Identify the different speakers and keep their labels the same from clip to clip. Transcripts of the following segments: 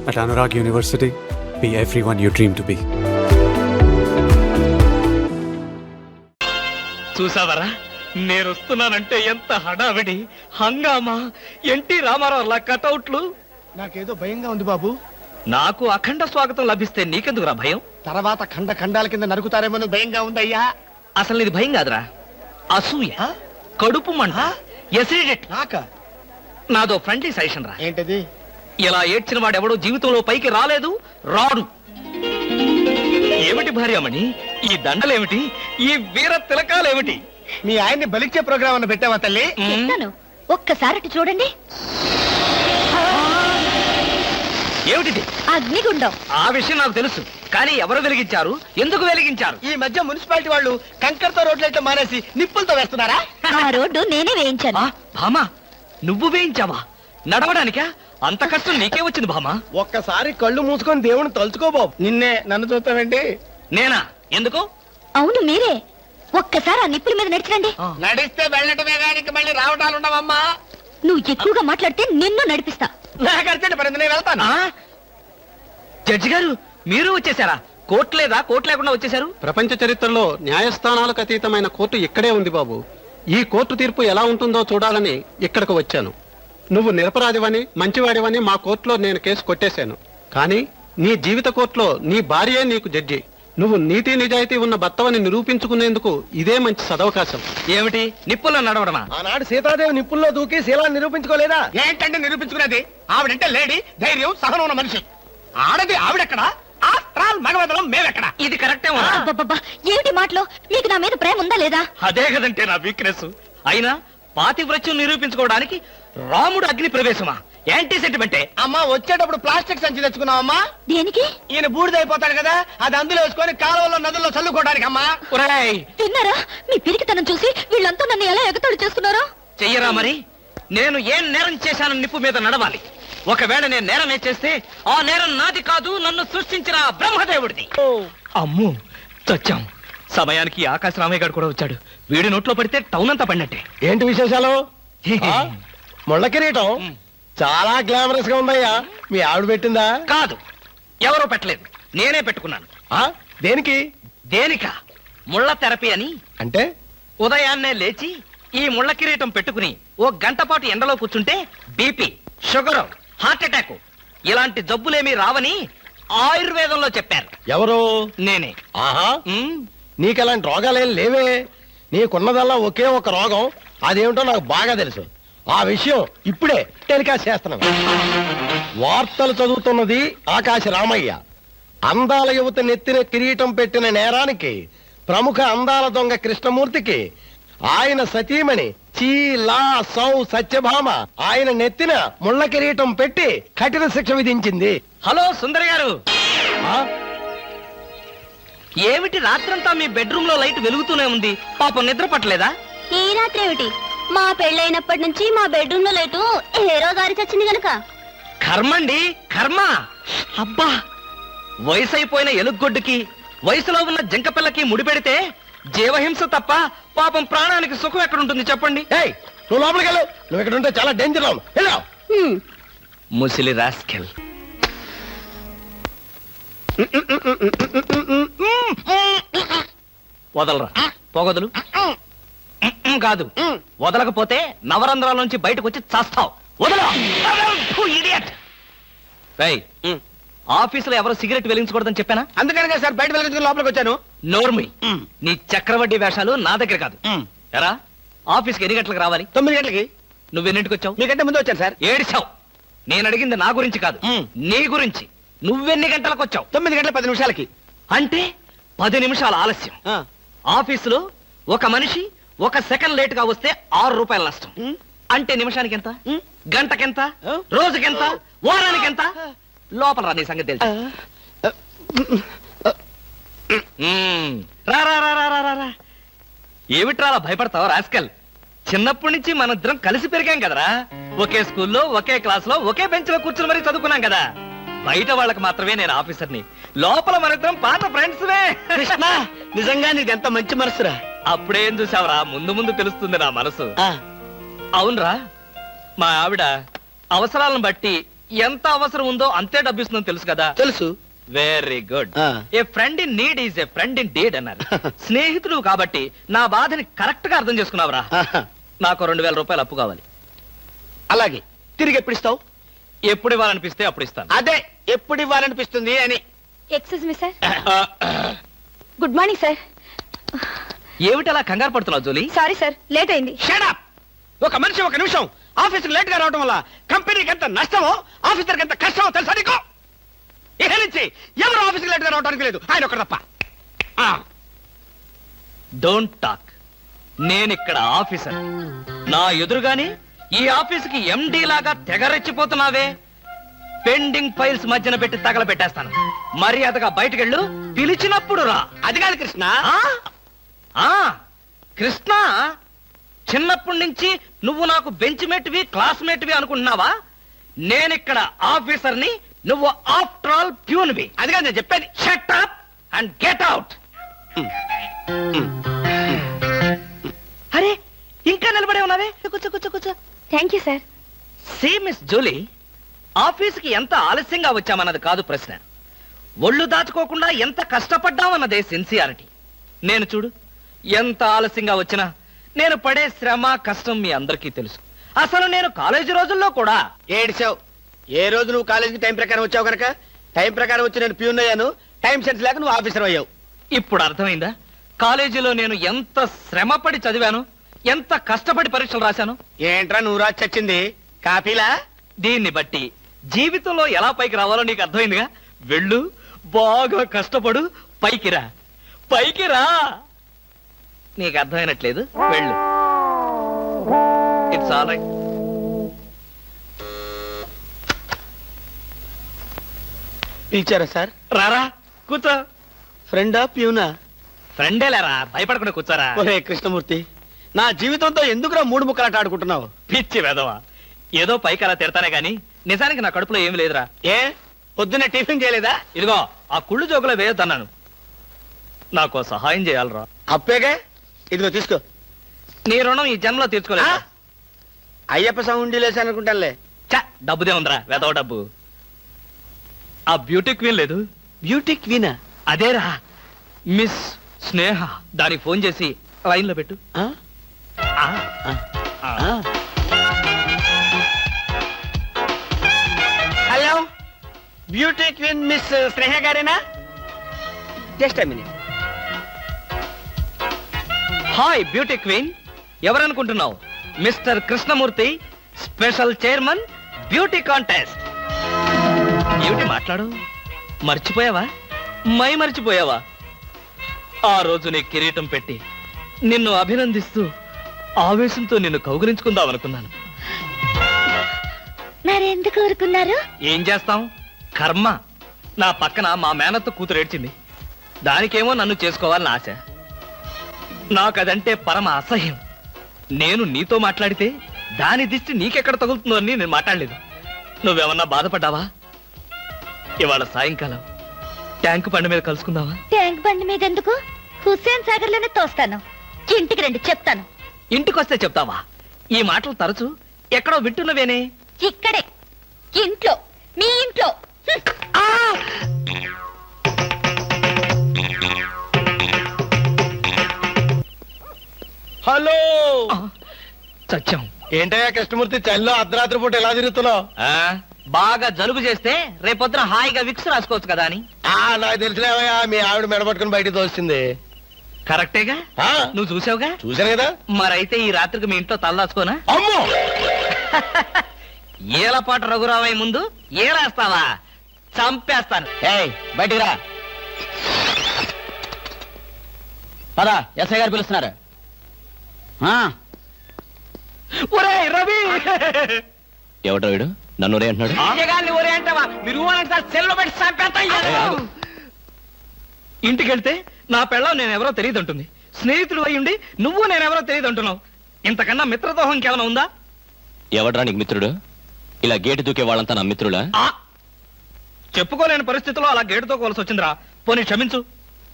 Speaker 1: At Anurag University, be everyone you dream to be.
Speaker 2: చూసావరా, నేను వస్తున్నానంటే ఎంత హడావిడి, హంగామా, ఎన్టీ రామారావు కటౌట్లు.
Speaker 3: నాకేదో భయంగా ఉంది బాబు.
Speaker 2: నాకు అఖండ స్వాగతం లభిస్తే నీకెందుకురా భయం?
Speaker 3: తర్వాత ఖండ ఖండాల కింద నరుకుతారేమో భయంగా ఉందయ్యా.
Speaker 2: అసలు ఇది భయం కాదురా, అసూయ, కడుపు మంట, ఎసిడిటీ. నాదో ఫ్రెండ్లీ సజెషన్ రా.
Speaker 3: ఏంటది?
Speaker 2: ఇలా ఏడ్చిన వాడెవడో జీవితంలో పైకి రాలేదు, రాడు. ఏమిటి భార్యమణి ఈ దండలేమిటి, ఈ వీర తిలకాలేమిటి?
Speaker 3: మీ ఆయన్ని బలిచ్చే ప్రోగ్రామ్ అన్న పెట్టావా తల్లి?
Speaker 4: ఒక్కసారి చూడండి.
Speaker 2: ఏమిటిది?
Speaker 4: అగ్నిగుండం.
Speaker 2: ఆ విషయం నాకు తెలుసు, కానీ ఎవరు వెలిగించారు, ఎందుకు వెలిగించారు?
Speaker 3: ఈ మధ్య మున్సిపాలిటీ వాళ్ళు కంకరతో రోడ్లైతే మానేసి నిప్పులతో వేస్తున్నారా?
Speaker 4: ఆ రోడ్డు నేనే వేయించాను.
Speaker 2: భామా, నువ్వు వేయించావా? నడవడానికా? అంత కష్టం నీకే వచ్చింది భామా?
Speaker 3: ఒక్కసారి కళ్ళు మూసుకొని దేవుని తలుచుకో బాబు. నిన్నే నన్ను చూస్తావేంటి?
Speaker 2: నేనా? ఎందుకు?
Speaker 4: అవును మీరే. ఒక్కసారి ఆ నిప్పుల మీద నడిచిరండి.
Speaker 3: నడిస్తే వెళ్ళటమే గానికి మళ్ళీ రావటాలు ఉండవమ్మా.
Speaker 4: నువ్వు ఎక్కువగా మాట్లాడితే నిన్ను నడిపిస్తా.
Speaker 3: నాకు అర్జెంట్ పడింది, నేను వెళ్తాను.
Speaker 2: జడ్జి గారు, మీరు వచ్చేసారా? కోర్టు లేదా? కోర్టు లేకుండా వచ్చేసారు?
Speaker 5: ప్రపంచ చరిత్రలో న్యాయస్థానాలకు అతీతమైన కోర్టు ఇక్కడే ఉంది బాబు. ఈ కోర్టు తీర్పు ఎలా ఉంటుందో చూడాలని ఇక్కడికి వచ్చాను. నువ్వు నిరపరాధివని, మంచివాడివని మా కోర్టులో నేను కేసు కొట్టేశాను. కానీ నీ జీవిత కోర్టులో నీ భార్యే నీకు జడ్జి. నువ్వు నీతి నిజాయితీ ఉన్న భర్తవని నిరూపించుకునేందుకు ఇదే మంచి సదవకాశం.
Speaker 2: ఏమిటి, నిప్పుల్లో నడవడమా?
Speaker 3: ఆనాడు సీతాదేవి నిప్పుల్లో దూకి శీలాన్ని నిరూపించుకోలేదా? ఏంటంటే నిరూపించుకునేది? ఆవిడంటే లేడీ, ధైర్యం, సహనం ఉన్న మనిషి. ఆడది ఆవిడెక్కడా? మగవదలం మేమెక్కడా?
Speaker 2: ఇది కరెక్టే.
Speaker 4: ఏమిటి మాటలు? మీకు నా మీద ప్రేమ ఉందా లేదా?
Speaker 2: అదే కదంటే నా వీక్నెస్. అయినా పాతివ్రత్యం నిరూపించుకోవడానికి రాముడు అగ్ని ప్రవేశమా? యాంటీ సెంటిమెంటే.
Speaker 3: అమ్మా, వచ్చేటప్పుడు ప్లాస్టిక్ సంచి తెచ్చుకున్నావమ్మా.
Speaker 4: దేనికి?
Speaker 3: ఈయన బూడిదైపోతాడు కదా, అది అందులో వేసుకొని కాలువలో నదుల్లో చల్లుకోవడానికి. అమ్మా
Speaker 4: తిన్నారా? మీ పిరికితనం చూసి వీళ్ళంతా నన్ను ఎలా ఎగతాడు చేస్తున్నారో.
Speaker 2: చెయ్యరా మరి? నేను ఏం నేరం చేశాను నిప్పు మీద నడవాలి. ఒకవేళ నేను నేరమే చేస్తే ఆ నేరం నాది కాదు, నన్ను సృష్టించిన బ్రహ్మదేవుడిది. అమ్ము, చచ్చాం. సమయానికి ఆకాశ రామయ్య గారు కూడా వచ్చాడు. వీడి నోట్లో పడితే టౌన్ అంతా పడినట్టే.
Speaker 3: ఏంటి విశేషాలు? ముళ్ళ కిరీటం చాలా గ్లామరస్ గా ఉందయ్యా. మీ ఆవిడ పెట్టిందా?
Speaker 2: కాదు, ఎవరో పెట్టలేదు, నేనే పెట్టుకున్నాను.
Speaker 3: దేనికి?
Speaker 2: దేనికా? ముళ్ళ థెరపీ అని.
Speaker 3: అంటే
Speaker 2: ఉదయాన్నే లేచి ఈ ముళ్ళ కిరీటం పెట్టుకుని ఓ గంట పాటు ఎండలో కూర్చుంటే బీపీ, షుగర్, హార్ట్ అటాక్ ఇలాంటి జబ్బులేమీ రావని ఆయుర్వేదంలో చెప్పారు.
Speaker 3: ఎవరు?
Speaker 2: నేనే.
Speaker 3: ఆహా, నీకెలాంటి రోగాలేం లేవే. నీకున్నదల్లా ఒకే ఒక రోగం, అదేమిటో నాకు బాగా తెలుసు. ఆ విషయం ఇప్పుడే టెలికాస్ట్ చేస్తున్నాను. వార్తలు చదువుతున్నది ఆకాశ రామయ్య. అందాల యువత నెత్తిన కిరీటం పెట్టిన నేరానికి ప్రముఖ అందాల దొంగ కృష్ణమూర్తికి ఆయన సతీమణి చీలా సౌ సత్యభామ ఆయన నెత్తిన ముళ్ళ కిరీటం పెట్టి కఠిన శిక్ష విధించింది.
Speaker 2: హలో సుందరి గారు, ఏమిటి రాత్రంతా మీ బెడ్రూమ్ లో లైట్ వెలుగుతూనే ఉంది? పాపం నిద్ర పట్టలేదా?
Speaker 4: ఈ రాత్రి ఏమిటి? మా పెళ్ళైనప్పటి నుంచి మా బెడ్రూమ్ లో లైటు హీరో గారి చచ్చింది గనక.
Speaker 2: కర్మండి, కర్మ. అబ్బా, వయసు అయిపోయిన ఎలుగొడ్డుకి వయసులో ఉన్న జంక పిల్లకి ముడిపెడితే జీవహింస తప్ప పాపం ప్రాణానికి సుఖం ఎక్కడుంటుంది చెప్పండి?
Speaker 3: నువ్వు లోపలికి వెళ్ళు. నువ్వు ఇక్కడ ఉంటే చాలా డేంజర్.
Speaker 2: ముసిలి రాస్కెల్. వదలరా, పోగొదలు. కాదు, వదలకపోతే నవరంధ్రాల నుంచి బయటకు వచ్చి చస్తావు. వదలు. ఆఫీసులో ఎవరు సిగరెట్ వెలిగించకూడదని చెప్పానా?
Speaker 3: అందుకనే సార్ బయట వెలిగించుకుని లోపలికి వచ్చాను.
Speaker 2: నోర్మి, నీ చక్రవడ్డీ వేషాలు నా దగ్గర కాదు. ఎరా, ఆఫీస్కి ఎన్ని గంటలకు రావాలి?
Speaker 3: 9 గంటలకి.
Speaker 2: నువ్వెన్నింటికి వచ్చావు?
Speaker 3: మీకంటే ముందు వచ్చాను సార్.
Speaker 2: ఏడిచావు. నేను అడిగింది నా గురించి కాదు, నీ గురించి. నువ్వెన్ని గంటలకు వచ్చావు?
Speaker 3: 9 గంటల 10 నిమిషాలకి.
Speaker 2: అంటే 10 నిమిషాల ఆలస్యం. ఆఫీసులో ఒక మనిషి 1 సెకండ్ లేట్ గా వస్తే 6 రూపాయల నష్టం. అంటే నిమిషానికి ఎంత? గంటకెంత? రోజుకెంత? వారానికి ఎంత? లోపల రా, నీ సంగతి తెలుసు. ఏమిట్రా భయపడతావు రాస్కల్? చిన్నప్పటి నుంచి మనిద్దరం కలిసి పెరిగాం కదరా. ఒకే స్కూల్లో, ఒకే క్లాస్ లో, ఒకే బెంచ్ లో కూర్చుని మరీ చదువుకున్నాం కదా. బయట వాళ్ళకి మాత్రమే నేను ఆఫీసర్ని, లోపల మనిద్దరం పాత ఫ్రెండ్స్.
Speaker 3: నిజంగా నీది ఎంత మంచి మనసురా.
Speaker 2: అప్పుడేం చూసావురా, ముందు ముందు తెలుస్తుంది నా మనసు. అవునరా, మా ఆవిడ అవసరాలను బట్టి ఎంత అవసరం ఉందో అంతే డబ్బు ఇస్తుందని తెలుసు కదా.
Speaker 3: తెలుసు.
Speaker 2: Very good.
Speaker 3: ఆ.
Speaker 2: A friend in need is a friend indeed అన్నారు. స్నేహితుడు కాబట్టి నా బాధని కరెక్ట్ గా అర్థం చేసుకున్నావురా.
Speaker 3: ఆహా.
Speaker 2: నాకు 2000 రూపాయలు అప్పు కావాలి.
Speaker 3: అలాగే తిరిగి ఎప్పుడు ఇస్తావు?
Speaker 2: ఎప్పుడు ఇవ్వాలనిపిస్తే అప్పుడు ఇస్తాను.
Speaker 3: అదే ఎప్పుడు ఇవ్వాలనిపిస్తుంది అని.
Speaker 4: Excuse me sir. Good morning sir.
Speaker 2: ఏమిటి అలా కంగారు పడుతున్నావు జోలీ?
Speaker 4: సారీ సార్, లేట్ అయింది.
Speaker 3: షడప్! ఒక మనిషి ఒక నిమిషం ఆఫీసుకు లేట్ గా రావడం వల్ల కంపెనీకి ఎంత నష్టమో ఆఫీసర్కి ఎంత కష్టమో తెలుసా నీకు? ఇక నుంచి ఎవరు ఆఫీసుకు లేట్ గా రావడానికి లేదు, ఆయన ఒకరు తప్ప.
Speaker 2: Don't talk. నేనిక్కడ ఆఫీసర్. నా ఎదురుగాని ఈ ఆఫీసుకి ఎండి లాగా తెగరెచ్చిపోతున్నావే. పెండింగ్ ఫైల్స్ మధ్యన పెట్టి తగలబెట్టేస్తాను. మర్యాదగా బయటకెళ్ళు, పిలిచినప్పుడు రా.
Speaker 3: అది కాదు కృష్ణ.
Speaker 2: ఆ కృష్ణ, చిన్నప్పటి నుంచి నువ్వు నాకు బెంచ్ మేట్వి క్లాస్మేట్వి అనుకుంటున్నావా? నేనిక్కడ ఆఫీసర్ని, నువ్వు ఆఫ్టర్ ఆల్ ప్యూన్వి.
Speaker 3: అది కాదు నేను చెప్పేది.
Speaker 2: Shut up and get out. అరే ఇంకా నిలబడే ఉన్నావే, కూర్చో కూర్చో కూర్చో.
Speaker 4: Thank you sir.
Speaker 2: See miss Julie, ఆఫీస్కి ఎంత ఆలస్యంగా వచ్చామన్నది కాదు ప్రశ్న. ఒళ్ళు దాచుకోకుండా ఎంత కష్టపడ్డామన్నదే సిన్సియారిటీ. నేను చూడు, ఎంత ఆలస్యంగా వచ్చినా నేను పడే శ్రమ కష్టం మీ అందరికీ తెలుసు. అసలు నేను కాలేజీ రోజుల్లో కూడా
Speaker 3: ఏడిచావు. ఏ రోజు నువ్వు కాలేజీకి టైం ప్రకారం వచ్చావు కనుక టైం ప్రకారం వచ్చి నేను ప్యూన్ అయ్యాను. టైం సెన్స్ లేక నువ్వు ఆఫీసర్ అయ్యావు.
Speaker 2: ఇప్పుడు అర్థమైందా కాలేజీలో నేను ఎంత శ్రమపడి చదివాను, ఎంత కష్టపడి పరీక్షలు రాశాను?
Speaker 3: ఏంట్రా నువ్వు రాసి చచ్చింది కాపీలా?
Speaker 2: దీన్ని బట్టి జీవితంలో ఎలా పైకి రావాలో నీకు అర్థమైందిగా. వెళ్ళు, బాగా కష్టపడు, పైకి రా. పైకి రా. నీకు అర్థమైనట్లేదు, వెళ్ళు. It's all right.
Speaker 3: పిలిచారా సార్?
Speaker 2: రారా, కూర్చో.
Speaker 3: ఫ్రెండా ప్యూనా?
Speaker 2: ఫ్రెండేలేరా, భయపడకుండా కూర్చోరా.
Speaker 3: ఒరే కృష్ణమూర్తి, నా జీవితంతో ఎందుకురా మూడు ముక్కలాట ఆడుకుంటున్నావు?
Speaker 2: పిచ్చి వెదవా, ఏదో పైకి అలా తిడతానే గాని నిజానికి నా కడుపులో ఏమి లేదురా.
Speaker 3: ఏ పొద్దున్నే టిఫిన్ చేయలేదా?
Speaker 2: ఇదిగో ఆ కుళ్ళు జోకులో వేయొద్దన్నాను. నాకు సహాయం చేయాలరా.
Speaker 3: అప్పేగా, ఇదిగో తీసుకో.
Speaker 2: నీ రుణం ఈ జన్మలో తీర్చుకోలేదు.
Speaker 3: అయ్యప్ప సౌండి లేసానుకుంటానులే.
Speaker 2: చ, డబ్బుదే ఉందిరా, వెదవ డబ్బు. ఆ బ్యూటీ క్వీన్ లేదు,
Speaker 3: బ్యూటీ క్వీనా?
Speaker 2: అదేరా మిస్ స్నేహ. దానికి ఫోన్ చేసి లైన్ లో పెట్టు. ఆ, ఆ.
Speaker 3: Hello, beauty queen miss Sneha గారేనా? Just a minute.
Speaker 2: Hi beauty queen, ఎవరనుకుంటున్నావు? Mister Krishnamurthy, special chairman, beauty contest. ఏమిటి మాట్లాడు? మర్చిపోయావా? మర్చిపోయావా? ఆ రోజు నీ కిరీటం పెట్టి నిన్ను అభినందిస్తూ ఆవేశంతో నిన్ను కౌగిలించుకుందామనుకున్నాను.
Speaker 4: మరెందుకు ఊరుకున్నారు?
Speaker 2: ఏం చేస్తాం, కర్మ. నా పక్కన మా మేనత్త కూతురు ఏడ్చింది. దానికేమో నన్ను చేసుకోవాలని ఆశ. నాకదంటే పరమ అసహ్యం. నేను నీతో మాట్లాడితే దాని దిష్టి నీకెక్కడ తగులుతుందో అని నేను మాట్లాడలేదు. నువ్వేమన్నా బాధపడ్డావా? ఇవాళ సాయంకాలం ట్యాంకు బండి మీద కలుసుకుందావా?
Speaker 4: ట్యాంక్ బండి మీద ఎందుకు? హుస్సేన్ సాగర్ లోనే తోస్తాను. ఇంటికి రండి, చెప్తాను.
Speaker 2: ఇంటికొస్తే చెప్తావా? ఈ మాటలు తరచు ఎక్కడో వింటున్నవేనే.
Speaker 4: ఇక్కడే, ఇంట్లో, మీ ఇంట్లో.
Speaker 3: హలో.
Speaker 2: సత్యం,
Speaker 3: ఏంటయ్యా కృష్ణమూర్తి, చల్లో అర్ధరాత్రి పూట ఎలా తిరుగుతున్నావు?
Speaker 2: బాగా జలుబు చేస్తే రేపొద్దున హాయిగా విక్స్ రాసుకోవచ్చు కదా అని.
Speaker 3: నాకు తెలిసినవయ్యా, మీ ఆవిడ మెడబట్టుకుని బయటికి తోస్తుంది.
Speaker 2: కరెక్టేగా,
Speaker 3: ఆ,
Speaker 2: నువ్వు చూసావుగా.
Speaker 3: చూశాను కదా.
Speaker 2: మరైతే ఈ రాత్రికి మీ ఇంట్లో తలదాచుకోనా?
Speaker 3: అమ్మో,
Speaker 2: ఏలపాట రఘురామయ్య ముందు ఏలేస్తావా? చంపేస్తాను.
Speaker 3: బయటికి రా. పదా, ఎస్ఐ గారు పిలుస్తున్నారు.
Speaker 2: ఒరేయ్ రవి,
Speaker 6: ఎవడో వీడు నన్ను ఒరే అంటున్నాడు.
Speaker 2: ఆగగాన్ని ఒరే అంటావా? మీరు సెల్లో పెట్టి చంపేస్తా. ఇంటికి వెళ్తే నా పెళ్ళం నేనెవరో తెలియదు అంటుంది. స్నేహితుడు అయ్యుండి నువ్వు నేనెవరో తెలియదు అంటున్నావు. ఇంతకన్నా మిత్రదోహం ఇంకేమైనా ఉందా?
Speaker 6: ఎవడ్రా నీకు మిత్రుడు? ఇలా గేటు దూకే వాళ్ళంతా నా మిత్రులా?
Speaker 2: చెప్పుకోలేని పరిస్థితిలో అలా గేటుతో కోల్సి వచ్చిందిరా. పోనీ క్షమించు.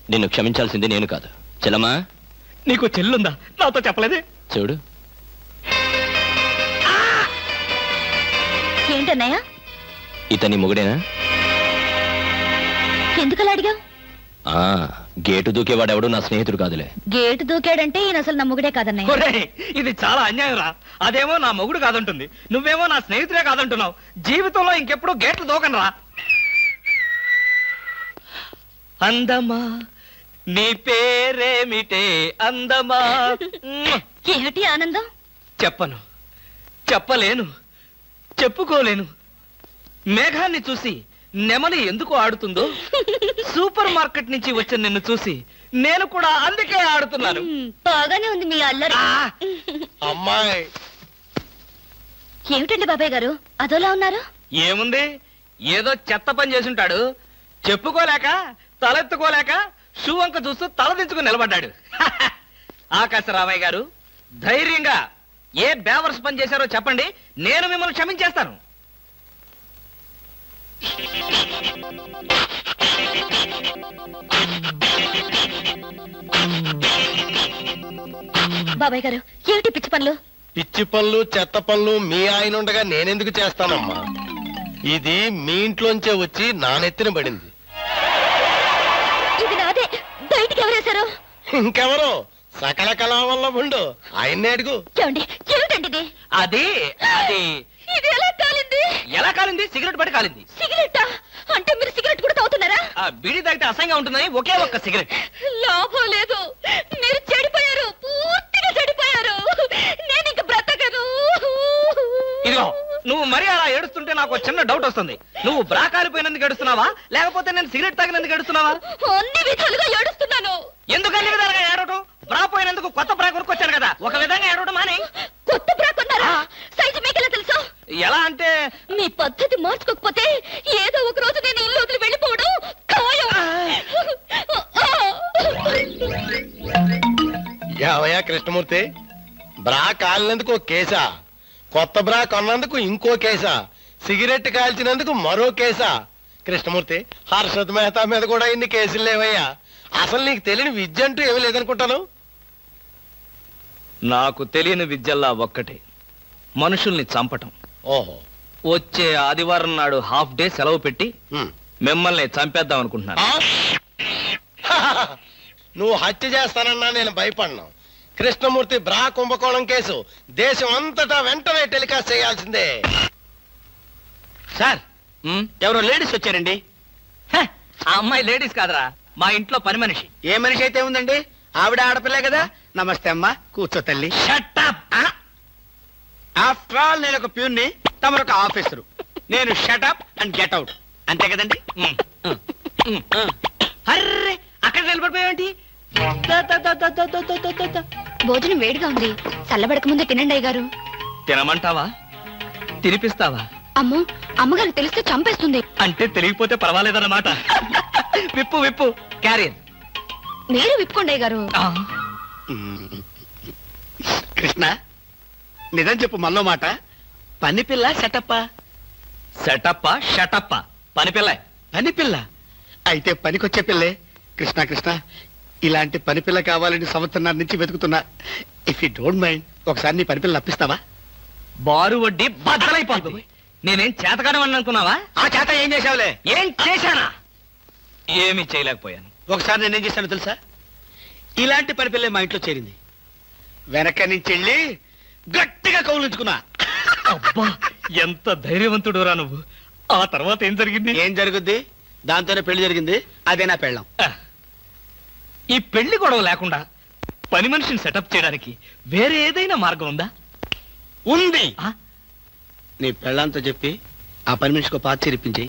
Speaker 6: నిన్ను క్షమించాల్సింది నేను కాదు. చెల్లమ్మా,
Speaker 2: నీకు చెల్లుందా? నాతో చెప్పలేదే.
Speaker 6: చూడు,
Speaker 4: ఏంటన్నయ్య?
Speaker 6: ఇతని మొగుడేనా?
Speaker 4: ఎందుకలా అడిగా?
Speaker 6: ఆ, గేటు దూకేవాడెవడు నా స్నేహితుడు కాదులే.
Speaker 4: గేటు దూకాడంటే ఈయన అసలు నమ్ముగుడే కాదన్నయ్య.
Speaker 2: ఒరేయ్, ఇది చాలా అన్యాయం రా. అదేమో నా మొగుడు కాదంటుంది, నువ్వేమో నా స్నేహితుడే కాదంటున్నావు. జీవితంలో ఇంకెప్పుడు గేట్లు దూకనరా. అందమా నీ పేరేమిటే అందమా?
Speaker 4: ఏమిటి ఆనందం?
Speaker 2: చెప్పను, చెప్పలేను, చెప్పుకోలేను. మేఘాన్ని చూసి నెమలి ఎందుకు ఆడుతుందో, సూపర్ మార్కెట్ నుంచి వచ్చిన నిన్ను చూసి నేను కూడా అందుకే ఆడుతున్నాను.
Speaker 4: బాగానే ఉంది మీ అల్లరి.
Speaker 3: అమ్మాయి
Speaker 4: ఏమిటండి బాబాయ్ గారు అదోలా ఉన్నారు?
Speaker 2: ఏముంది, ఏదో చెత్త పని చేసుంటాడు. చెప్పుకోలేక తలెత్తుకోలేక షూ వంక చూస్తూ తలదించుకుని నిలబడ్డాడు. ఆకాశరామయ్య గారు, ధైర్యంగా ఏ బేవర్స్ పని చేశారో చెప్పండి, నేను మిమ్మల్ని క్షమించేస్తాను.
Speaker 4: బాబాయ్ గారు ఏమిటి పిచ్చి పనులు?
Speaker 3: పిచ్చి పనులు చెత్త పనులు మీ ఆయన ఉండగా నేనెందుకు చేస్తానమ్మా? ఇది మీ ఇంట్లోంచే వచ్చి నా నెత్తిన పడింది.
Speaker 4: ఇది నాదే, బయటికి ఎవరేశారు?
Speaker 3: ఇంకెవరో సకల కళావల్లభుండు, ఆయన్నే అడుగు.
Speaker 4: ఏమండి ఏమిటండి ఇది?
Speaker 2: అది అది
Speaker 4: ఇది ఎలా కాలింది?
Speaker 2: ఎలా కాలింది? సిగరెట్ పడి కాలింది.
Speaker 4: సిగరెట్టా? అంటే మీరు సిగరెట్ కూడా తాగుతున్నారా?
Speaker 2: ఆ బీడీ తాగితే అసహ్యంగా ఉంటుందని ఒకే ఒక్క సిగరెట్.
Speaker 4: లాభం లేదు, మీరు చెడిపోయారు, పూర్తిగా చెడిపోయారు. నేను ఇంక బ్రతకను.
Speaker 2: ఇదిగో, నువ్వు మరీ అలా ఏడుస్తుంటే నాకు ఒక చిన్న డౌట్ వస్తుంది. నువ్వు బ్రా కాలిపోయినందుకు ఏడుస్తున్నావా, లేకపోతే నేను సిగరెట్ తాగినందుకు ఏడుస్తున్నావా?
Speaker 4: అన్ని విధాలుగా ఏడుస్తున్నాను.
Speaker 2: ఎందుకు అన్ని విధాలుగా ఏడవటం? బ్రా పోయినందుకు కొత్త బ్రా కొనుక్కొచ్చాను కదా, ఒక విధంగా ఏడవడం మాని.
Speaker 4: కొత్త బ్రా కొన్నారా? సైజు మీకెలా తెలుసు?
Speaker 2: ఎలా అంటే
Speaker 4: మీ పద్ధతి మార్చుకోకపోతే ఏదో ఒక రోజు నేను ఇల్లు వదిలి వెళ్ళిపోవడం ఖాయం.
Speaker 3: యావయ్యా కృష్ణమూర్తి, బ్రా కాలినందుకు ఒక కేసా, కొత్త బ్రా కొన్నందుకు ఇంకో కేసా, సిగరెట్ కాల్చినందుకు మరో కేసా? కృష్ణమూర్తి, హర్షద్ మెహతా మీద కూడా ఇన్ని కేసులు లేవయ్యా. అసలు నీకు తెలియని విద్య అంటూ ఏమీ లేదనుకుంటాను.
Speaker 2: నాకు తెలియని విద్యల్లా ఒక్కటే, మనుషుల్ని చంపటం.
Speaker 3: ఓహో.
Speaker 2: వచ్చే ఆదివారం నాడు హాఫ్ డే సెలవు పెట్టి
Speaker 3: హ్మ్.
Speaker 2: మిమ్మల్ని చంపేద్దాం అనుకుంటున్నాను.
Speaker 3: ఆ? నువ్వు హత్య చేస్తానన్నా నేను భయపడ్ను. కృష్ణమూర్తి బ్రా కుంభకోణం కేసు దేశం అంతటా వెంటనే టెలికాస్ట్ చేయాల్సిందే.
Speaker 2: సార్, ఎవరో లేడీస్ వచ్చారండి. హ, ఆ అమ్మాయి లేడీస్ కాదురా, మా ఇంట్లో పని మనిషి.
Speaker 7: ఏ మనిషి అయితే ఉందండి, ఆవిడ ఆడపిల్లే కదా. నమస్తే అమ్మా, కూర్చో తల్లి.
Speaker 2: Shut up!
Speaker 7: ఆఫ్టర్ ఆల్ నేను ఒక ప్యూన్ని, తమరు ఒక ఆఫీసరు. నేను షటప్ అండ్ గెట్ అవుట్, అంతే కదండి.
Speaker 2: అర్రే, అక్కడ నిలబడిపోయావేంటి?
Speaker 4: భోజనం వేడిగా ఉంది, చల్లబడక ముందే తినండి అయ్య గారు.
Speaker 2: తినమంటావా, తినిపిస్తావా?
Speaker 4: అమ్మో, అమ్మగారికి తెలిస్తే చంపేస్తుంది.
Speaker 2: అంటే తెలియకపోతే పర్వాలేదన్నమాట. విప్పు విప్పు, క్యారియర్.
Speaker 4: మీరు విప్పుకోండి అయ్య గారు.
Speaker 7: కృష్ణ, నిజం చెప్పు, మనలో మాట. పని పిల్ల సెటప్పా?
Speaker 2: సెటప్పా షటప్పా? పని పిల్ల.
Speaker 7: పని పిల్ల అయితే పనికొచ్చే పిల్లే. కృష్ణ కృష్ణ, ఇలాంటి పని పిల్ల కావాలని సంవత్సరం నుంచి వెతుకుతున్నా. ఇఫ్ యూ డోంట్ మైండ్, ఒకసారి నీ పని పిల్ల అప్పిస్తావా?
Speaker 2: బారు వడ్డీ బద్దలైపోతుంది. నేనేం చేతకాడమని అనుకున్నావా?
Speaker 7: ఆ చేత ఏం చేసావులే?
Speaker 2: ఏం చేశానా? ఏమీ చేయలేకపోయాను.
Speaker 7: ఒకసారి నేనేం చేశాను తెలుసా? ఇలాంటి పని పిల్లే మా ఇంట్లో చేరింది. వెనక నుంచి వెళ్ళి గట్టిగా కౌలించుకున్నా.
Speaker 2: అబ్బా, ఎంత ధైర్యవంతుడురా నువ్వు. ఆ తర్వాత ఏం జరిగింది?
Speaker 7: ఏం జరుగుద్ది? దాంతోనే పెళ్లి జరిగింది. అదే నా పెళ్ళం.
Speaker 2: ఈ పెళ్లి గొడవ లేకుండా పని మనిషిని సెటప్ చేయడానికి వేరే ఏదైనా మార్గం ఉందా?
Speaker 7: ఉంది.
Speaker 2: ఆ?
Speaker 7: నీ పెళ్ళంతో చెప్పి ఆ పని మనిషికి పాత చేరిపించి.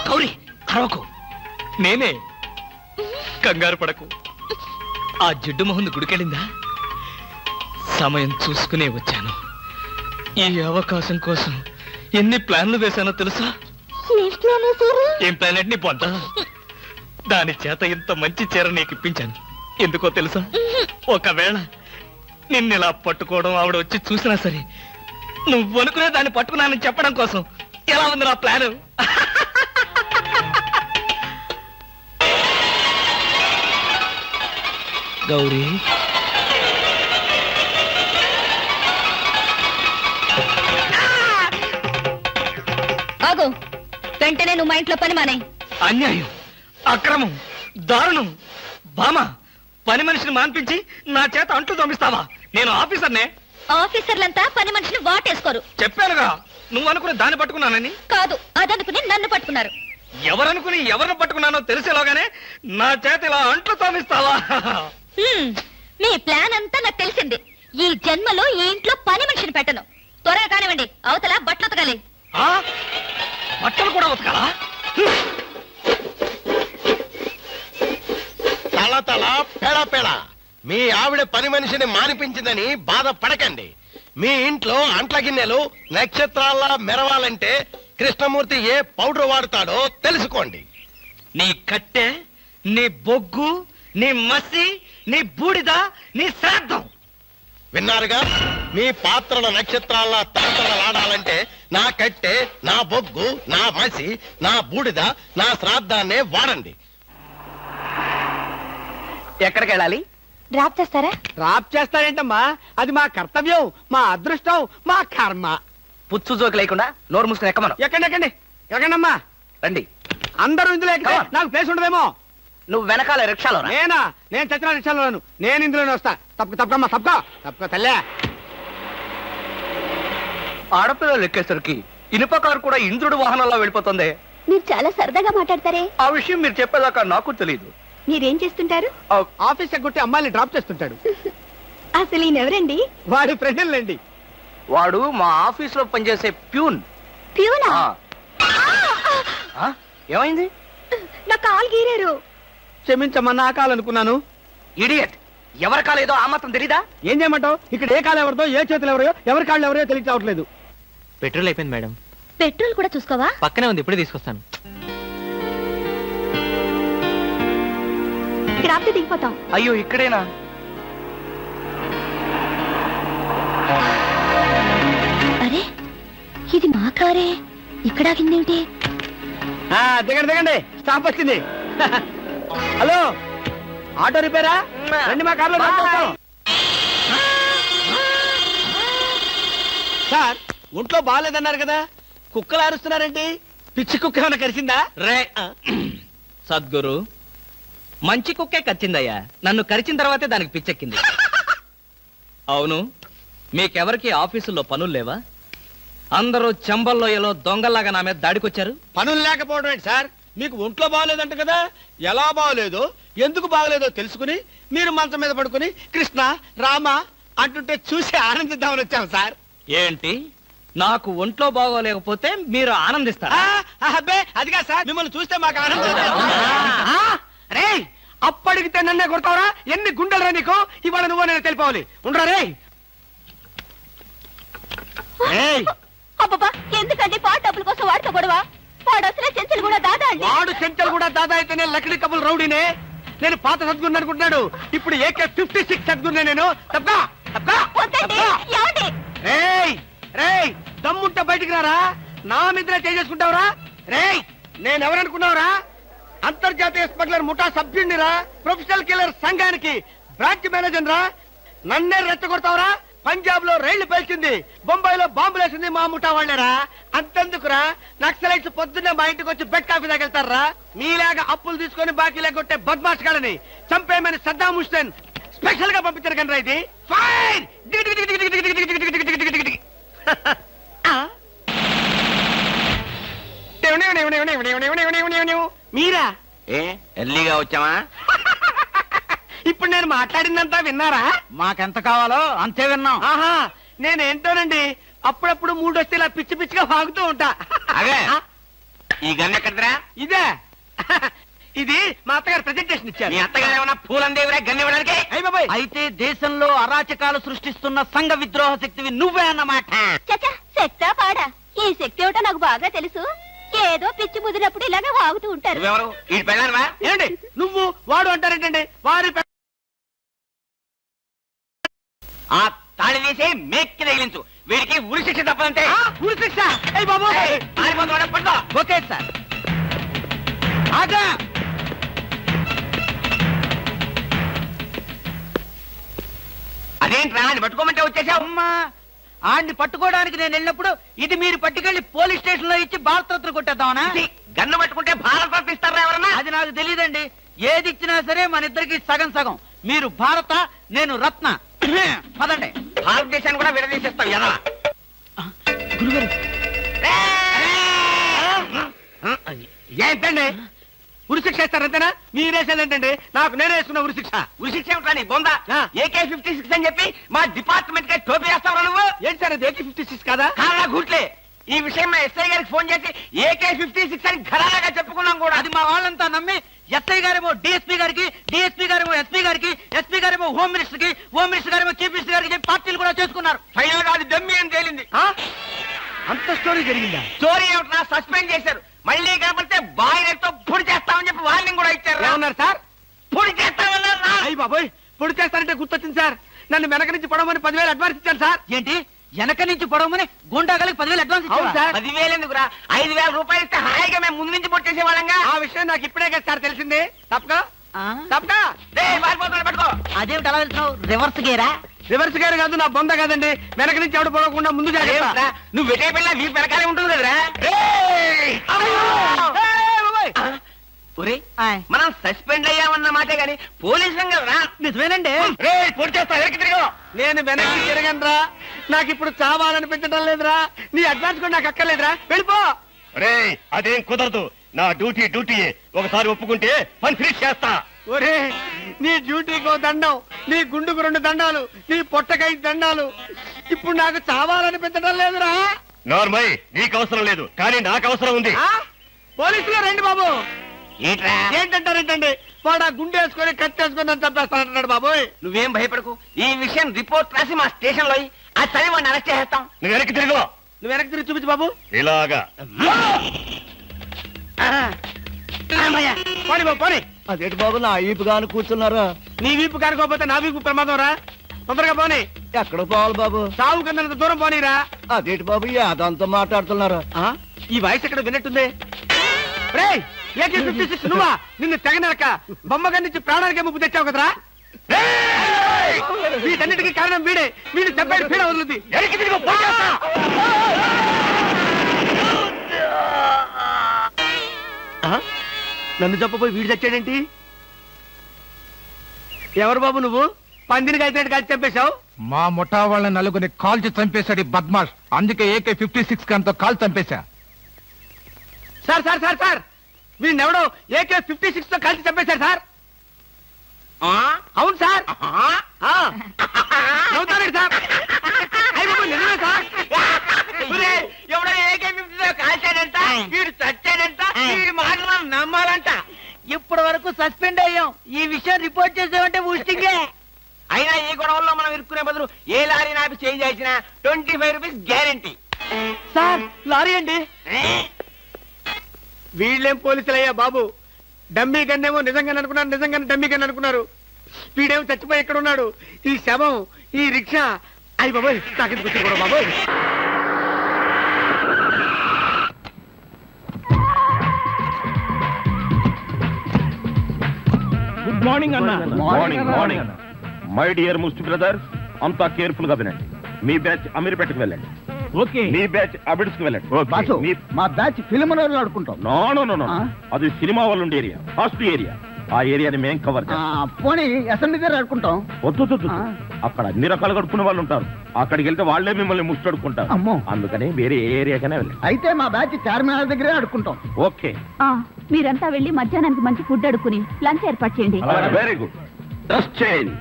Speaker 2: గౌరీ, అరవకు. నేనే. కంగారు పడకు. ఆ జిడ్డు మొహంది గుడికెళ్ళిందా? సమయం చూసుకునే వచ్చాను. ఈ అవకాశం కోసం ఎన్ని ప్లాన్లు వేశానో తెలుసా? ఏం ప్లాన్ అంటే నీ పొంద. దాని చేత ఇంత మంచి చీర నీకు ఇప్పించాను. ఎందుకో తెలుసా? ఒకవేళ నిన్నెలా పట్టుకోవడం ఆవిడ వచ్చి చూసినా సరే, నువ్వు అనుకునే దాన్ని పట్టుకున్నానని చెప్పడం కోసం. ఎలా ఉంది నా ప్లాను? గౌరీ
Speaker 4: ఆగు, వెంటనే నువ్వు మా ఇంట్లో పని మానే.
Speaker 2: అన్యాయం, అక్రమం, దారుణం. బామా, పని మనిషిని మాన్పించి నా చేత అంట్లు తోమిస్తావా? నేను ఆఫీసర్నే.
Speaker 4: ఆఫీసర్లంతా పని మనిషిని వాటేసుకోరు.
Speaker 2: చెప్పానుగా, నువ్వు అనుకుని దాన్ని పట్టుకున్నానని.
Speaker 4: కాదు, అదనుకుని నన్ను పట్టుకున్నారు.
Speaker 2: ఎవరనుకుని ఎవరిని పట్టుకున్నానో తెలిసేలాగానే నా చేత ఇలా అంట్లు తోమిస్తావా?
Speaker 4: మీ ప్లాన్ అంతా నాకు తెలిసింది. ఈ జన్మలో ఈ ఇంట్లో పని మనిషిని పెట్టను. త్వరగా కానివ్వండి, అవతల బట్టలు ఉతకాలి.
Speaker 2: ఆ? బట్టలు కూడా ఉతకాలా?
Speaker 3: తల తల పెడ పెడ మీ ఆవిడ పని మనిషిని మానిపించిందని బాధపడకండి. మీ ఇంట్లో అంట్ల గిన్నెలు నక్షత్రాల్లా మెరవాలంటే కృష్ణమూర్తి ఏ పౌడర్ వాడతాడో తెలుసుకోండి.
Speaker 2: నీ కట్టె, నీ బొగ్గు, నీ మసి, నీ బూడిద, నీ శ్రాద్ధం.
Speaker 3: విన్నారుగా, మీ పాత్రల నక్షత్రాల్లా తలతలలాడాలంటే నా కట్టె, నా బొగ్గు, నా మసి, నా బూడిద, నా శ్రాద్ధాన్నే వాడండి.
Speaker 2: ఎక్కడికి వెళ్ళాలి?
Speaker 4: డ్రాప్ చేస్తారా?
Speaker 7: డ్రాప్ చేస్తారేంటమ్మా? అది మా కర్తవ్యం, మా అదృష్టం, మా కర్మ.
Speaker 2: పుచ్చు జోకి లేకుండా నోరు మూసుకుని ఎక్కమను.
Speaker 7: ఎక్కండి ఎక్కండమ్మా.
Speaker 2: రండి.
Speaker 7: అందరూ ఇందులో ఎక్కితే
Speaker 2: Come on.
Speaker 7: నాకు ప్లేస్ ఉండదేమో.
Speaker 2: నువ్వు వెనకాల రిక్షాలో రా.
Speaker 7: నేనా? నేను చచ్చిన రిక్షాలోను. నేను ఇందులోనే వస్తా. తప్పకమ్మా, తప్పుకో తల్లే.
Speaker 2: ఆడపిల్లలు ఎక్కేసరికి ఇనుప కారు కూడా ఇంద్రుడు వాహనంలో వెళ్ళిపోతుంది.
Speaker 4: మీరు చాలా సరదాగా మాట్లాడతారే.
Speaker 2: ఆ విషయం మీరు చెప్పేదాకా నాకు తెలియదు.
Speaker 4: మీరేం చేస్తుంటారు?
Speaker 7: ఆఫీస్ ఎగ్గొట్టి అమ్మాయిని డ్రాప్ చేస్తుంటాడు.
Speaker 4: అసలు ఈయనెవరండి?
Speaker 7: వాడి ఫ్రెండ్లండి.
Speaker 2: వాడు మా ఆఫీస్ లో పనిచేసే ప్యూన్.
Speaker 4: ప్యూనా?
Speaker 2: ఏమైంది?
Speaker 4: నా కాలు గీరారు.
Speaker 7: క్షమించమ్మా, నా కాలనుకున్నాను.
Speaker 2: ఇడియట్, ఎవరి కాలేదో ఆ మాత్రం తెలీదా?
Speaker 7: ఏం చేయమంటావు? ఇక్కడ ఏ కాలు ఎవరిదో, ఏ చేతులు ఎవరో, ఎవరి కాళ్ళు ఎవరో తెలిసి రావట్లేదు.
Speaker 8: పెట్రోల్ అయిపోయింది మేడం.
Speaker 4: పెట్రోల్ కూడా చూసుకోవా?
Speaker 8: పక్కనే ఉంది, ఇప్పుడే తీసుకొస్తాను.
Speaker 4: ఇక్కడ ఆపితే దిగిపోతాం.
Speaker 2: అయ్యో, ఇక్కడేనా?
Speaker 4: అరే, ఇది మా కారే. ఇక్కడ ఆగిందేమిటి?
Speaker 7: దిగండి, స్టాప్ వచ్చింది. హలో, ఆటో రిపేరా? రండి, మా కార్లో డ్రాప్ చేస్తాం. సార్, ఒంట్లో బాగాలేదన్నారు కదా, కుక్కలు అరుస్తున్నారేంటి? పిచ్చి కుక్క ఏమైనా కరిచిందా?
Speaker 2: రే సద్గురు, మంచి కుక్కే కరిచిందయ్యా. నన్ను కరిచిన తర్వాతే దానికి పిచ్చెక్కింది. అవును, మీకెవరికి ఆఫీసుల్లో పనులు లేవా? అందరూ చెంబల్లోయలో దొంగల్లాగా నా మీద దాడికొచ్చారు.
Speaker 7: పనులు లేకపోవడం ఏంటి సార్? మీకు ఒంట్లో బాగలేదంట కదా, ఎలా బాగలేదో, ఎందుకు బాగలేదో తెలుసుకుని మీరు మంచం మీద పడుకుని కృష్ణ రామ అంటుంటే చూసి ఆనందిద్దామని వచ్చాం సార్.
Speaker 2: ఏంటి, నాకు ఒంట్లో బాగోలేకపోతే మీరు ఆనందిస్తారా?
Speaker 7: అబ్బే, అదిగా సార్, మిమ్మల్ని చూస్తే మాకు ఆనందం. రే, అప్పడిగితే నన్నే కొడతావరా? ఎన్ని గుండెలరా నీకు? ఇవాళ నువ్వు నేను తెలిపోవాలి. ఉండరా రే.
Speaker 4: అబ్బబ్బా, ఎందుకండి పాట డబ్బుల కోసం వాడితో గొడవ? వాడు అసలే చెంచలు కూడా దాదా అండి.
Speaker 7: వాడు చెంచలు కూడా దాదా అయితేనే లక్డీ కబుల్ రౌడీనే. నేను పాత సద్గురు అనుకుంటున్నాడు, ఇప్పుడు AK-56 సద్గురునే నేను. తప్పా
Speaker 4: వద్దండి, ఏమండి?
Speaker 7: రేయ్, దమ్ముంటే బయటికి రారా. నా మీద చేసుకుంటావురా? రేయ్, నేనెవరనుకున్నావురా? అంతర్జాతీయ స్మగ్లర్ ముఠా సభ్యుడినిరా, ప్రొఫెషనల్ కిల్లర్ సంఘానికి బ్రాంచ్ మేనేజర్ రా. నన్నే రెచ్చగొడతావురా? పంజాబ్ లో రైళ్లు పేల్చింది, బొంబాయిలో బాంబులు వేసింది మా ముఠా వాళ్ళరా. అంతెందుకురా, నక్సలైట్స్ పొద్దున్నే మా ఇంటికి వచ్చి బెడ్ కాఫీ తాగెళ్తారా? మీలాగా అప్పులు తీసుకొని బాకీ లేకొట్టే బద్మాష్ గాలని చంపేయమని సద్దాం హుస్సేన్ స్పెషల్ గా పంపించారు కనరా. ఇది ఫైర్. మీరా?
Speaker 2: ఎర్లీగా వచ్చామా?
Speaker 7: ఇప్పుడు నేను మాట్లాడిందంతా విన్నారా?
Speaker 2: మాకెంత కావాలో అంతే విన్నాం.
Speaker 7: ఆహా, నేనేంటోనండి, అప్పుడప్పుడు మూడు వస్తే ఇలా పిచ్చి పిచ్చిగా వాగుతూ ఉంటా.
Speaker 2: ఈ గన్ ఎక్కడరా?
Speaker 7: ఇదే, ఇది మా అత్తగారు ప్రెజెంటేషన్ ఇచ్చారు.
Speaker 2: మీ అత్తగారు ఏమన్నా పూలందేవిరా గన్ ఇవ్వడానికి?
Speaker 7: అయ్య బాబాయ్,
Speaker 2: అయితే దేశంలో అరాచకాలు సృష్టిస్తున్న సంఘ విద్రోహ శక్తివి నువ్వే అన్నమాట.
Speaker 4: చచ్చా, శక్తా పాడా? ఈ శక్తి ఏమిటో నాకు బాగా తెలుసు. ఏదో పిచ్చి ముదిరినప్పుడు ఇలాగే వాగుతూ ఉంటారు.
Speaker 2: నువ్వెవరు? ఈ పెళ్ళానువా?
Speaker 7: ఏంటి నువ్వు వాడు అంటారేంటండి? వారి
Speaker 2: ఆ తాళి తీసి మేక్కి తగిలించు. వీడికి ఉరి శిక్ష తప్పదంటే.
Speaker 7: ఉరి శిక్ష? అయ్య బాబోయ్,
Speaker 2: ఓకే సార్.
Speaker 7: ఆగా. అదేంట్రా అది పట్టుకోమంటే వచ్చేసావు.
Speaker 2: అమ్మా ఆడిని పట్టుకోవడానికి నేను వెళ్ళినప్పుడు ఇది మీరు పట్టుకెళ్లి పోలీస్ స్టేషన్ లో ఇచ్చి భారతరత్న కొట్టేద్దామనా?
Speaker 7: గన్ను పట్టుకుంటే భారత రత్న ఇస్తారా ఎవరన్నా?
Speaker 2: అది నాకు తెలియదండి. ఏది ఇచ్చినా సరే మన ఇద్దరికి సగం సగం. మీరు భారత, నేను రత్న. పదండి.
Speaker 7: భారతదేశాన్ని కూడా విడదీసేస్తావు ఎదవా. ఏంటండి ఉరిశిక్ష ఇస్తారంతేనా? మీరేసేదేంటండి? నాకు నేనే వేసుకున్న ఉరిశిక్ష. ఉరిశిక్ష ఏమిటా నీ బొందా? AK-56 అని చెప్పి మా డిపార్ట్మెంట్ కి టోపీ వేస్తావు నువ్వు. ఏంటి సార్ అది AK-56 కాదా? కాదా గుట్లే. ఈ విషయం మా ఎస్ఐ గారికి ఫోన్ చేసి AK-56 అని ఘరాగా చెప్పుకున్నాం కూడా.
Speaker 2: అది మా వాళ్ళంతా నమ్మి ఎస్ఐ గారేమో డిఎస్పీ గారికి, డిఎస్పీ గారేమో ఎస్పీ గారికి, ఎస్పీ గారేమో హోమ్ మినిస్టర్ కి, హోమ్ మినిస్టర్ గారేమో చీఫ్ మినిస్టర్ గారికి చెప్పి పార్టీలు కూడా చేసుకున్నారు.
Speaker 7: ఫైనల్ గా అది దమ్మి అని తేలింది.
Speaker 2: అంత స్టోరీ జరిగిందా?
Speaker 7: స్టోరీ ఏమిటా? సస్పెండ్ చేశారు. మళ్ళీ కనపడితే బాయిలతో పొడి చేస్తామని చెప్పి వార్నింగ్ కూడా ఇచ్చారు.
Speaker 2: ఏమన్నారు సార్?
Speaker 7: పొడి చేస్తామన్నారు.
Speaker 2: అయ్యి బాబోయ్, పొడి చేస్తారంటే గుర్తొచ్చింది సార్. నన్ను వెనక నుంచి పొడవమని 10,000 అడ్వాన్స్ ఇచ్చాను సార్. ఏంటి వెనక నుంచి పొడవమని గుండాగలకి 10,000 అడ్వాన్స్ ఇచ్చాను సార్.
Speaker 7: 10,000 ఎందుకురా? 5,000 రూపాయలు ఇస్తే హాయిగా మేము ముందు నుంచి పొట్టేసే వాళ్ళంగా.
Speaker 2: ఆ విషయం నాకు ఇప్పుడే కదా సార్ తెలిసింది. తప్పగా
Speaker 7: తప్పకా పారిపోతున్నా పట్టుకో.
Speaker 2: అదేమిటి అలా వెళ్తున్నావు? రివర్స్ గేరా? రివర్స్ గేర్ కాదు, నా బొంద కాదండి. వెనక నుంచి ఎవడు పొడవకుండా ముందు
Speaker 7: అదేమిట్రా? నువ్వు వెటే పిల్ల వీపు వెనకాలే ఉంటుంది కదరా. మనం సస్పెండ్ అయ్యామన్న మాటే గాని పోలీసులం కదరా.
Speaker 2: నిజమేనండి.
Speaker 7: పొడి చేస్తా వెనక్కి తిరిగి.
Speaker 2: నేను వెనక్కి తిరగనరా. నాకు ఇప్పుడు చావాలనిపించడం లేదురా. నీ అడ్వాన్స్ కూడా నాకు అక్కర్లేదురా. వెళ్ళిపో.
Speaker 3: అదేం కుదరదు. నా డ్యూటీ ఒకసారి ఒప్పుకుంటే పని ఫినిష్ చేస్తా.
Speaker 2: ఒరే నీ డ్యూటీకో దండం, నీ గుండుకు 2 దండాలు, నీ పొట్టకై దండాలు. ఇప్పుడు నాకు చావాలనిపించడం లేదురా.
Speaker 3: నార్మల్ నీకు అవసరం లేదు, కానీ నాకు అవసరం ఉంది.
Speaker 2: పోలీసులు రండి బాబు.
Speaker 7: ఏంట్రా?
Speaker 2: ఏంటంటారేంటండి? వాడు ఆ గుండె వేసుకొని కత్తి వేసుకొని నన్ను చంపేస్తానంటున్నాడు బాబోయ్.
Speaker 7: నువ్వేం భయపడకు. ఈ విషయం రిపోర్ట్ రాసి మా స్టేషన్ లో ఆ చదివి వాడిని అరెస్ట్ చేస్తాం.
Speaker 3: నువ్వు వెనక్కి తిరుగు.
Speaker 2: నువ్వు వెనక్కి తిరిగి చూపించు బాబు.
Speaker 3: ఇలాగా
Speaker 2: పోనీ బాబు పోనీ.
Speaker 3: అదేంటి బాబు నా ఈపు గాను కూర్చున్నారా?
Speaker 2: నీ వీపు కానుకోకపోతే నా వీపు ప్రమాదం రా. తొందరగా పోనీ.
Speaker 3: ఎక్కడ పోవాలి బాబు?
Speaker 2: సాగు కన్నంత దూరం పోనీరా.
Speaker 3: అదేంటి బాబు అదంతా మాట్లాడుతున్నారా?
Speaker 2: ఈ వాయిస్ ఎక్కడ విన్నట్టుంది. రేయ్ AK-56 నువ్వా? నిన్ను తెగనరక బొమ్మగారి నుంచి ప్రాణానికే ముప్పు తెచ్చావు కదరా. వీటన్నిటికీ కారణం వీడే. వీడు చెప్పాడు పీడ వదులుద్ది. నన్ను చెప్పబోయి వీడు చచ్చాడేంటి? ఎవరు బాబు నువ్వు? పందిని కలిసినట్టు కలిసి చంపేశావు.
Speaker 9: మా ముఠా వాళ్ళని నలుగురిని కాల్చి చంపేశాడు ఈ బద్మాష్. అందుకే AK-56 గన్తో కాల్ చంపేశా.
Speaker 2: సార్ సార్ సార్ సార్ వీడిని ఎవడో AK-56 తో కలిసి చంపేశారు సార్. అవును సార్. నవ్వుతారండి సార్. అయ్య బాబు నిజమే సార్.
Speaker 7: ఎవడో AK-56 కాల్చాడంట, వీడు చచ్చాడంట, వీడి మాటలు నమ్మాలంట.
Speaker 2: ఇప్పటి వరకు సస్పెండ్ అయ్యాం. ఈ విషయం రిపోర్ట్ చేసామంటే ఊస్టింగే.
Speaker 7: అయినా ఈ గొడవల్లో మనం ఇరుక్కునే బదులు ఏ లారీ నాపి చేంజ్ చేసినా 25 రూపీస్ గ్యారెంటీ.
Speaker 2: సార్ లారీ అండి. వీళ్ళేం పోలీసులయ్యా బాబు. డమ్మీ గన్నేమో నిజంగానే అనుకున్నారు, నిజంగానే డమ్మీ గన్ అనుకున్నారు. వీడేమో చచ్చిపోయి ఎక్కడ ఉన్నాడు? ఈ శవం, ఈ రిక్షా. అయ్యి బాబోయ్ నాకెందుకు వచ్చింది కూడా బాబోయ్.
Speaker 9: గుడ్ మార్నింగ్ అన్న.
Speaker 10: మార్నింగ్ మై డియర్ ముస్టి బ్రదర్స్, అంతా కేర్ఫుల్ గా వినండి. మీ బ్యాచ్ అమీర్పేటకు వెళ్ళండి.
Speaker 9: ఓకే.
Speaker 10: మీ బ్యాచ్ అబిడ్స్ కి వెళ్ళండి.
Speaker 9: మా బ్యాచ్ ఫిల్మ్ ఆడుకుంటాం.
Speaker 10: నో అది సినిమా వాళ్ళు ఉండే ఏరియా, ఫస్ట్ ఏరియా. ఆ ఏరియాని మేం కవర్ చేస్తాం.
Speaker 9: పోనీ అసెంబ్లీ దగ్గర ఆడుకుంటాం.
Speaker 10: వద్దు అక్కడ అన్ని రకాలు కడుక్కునే వాళ్ళు ఉంటారు. అక్కడికి వెళ్తే వాళ్ళే మిమ్మల్ని ముష్టి అడుక్కుంటారు.
Speaker 9: అమ్మో.
Speaker 10: అందుకని వేరే ఏ ఏరియాకనే వెళ్ళండి.
Speaker 9: అయితే మా బ్యాచ్ చార్మినార్ దగ్గరే ఆడుకుంటాం.
Speaker 10: ఓకే,
Speaker 4: మీరంతా వెళ్ళి మధ్యాహ్నానికి మంచి ఫుడ్ అడుక్కుని లంచ్ ఏర్పాటు చేయండి.
Speaker 10: Very good. Dress change.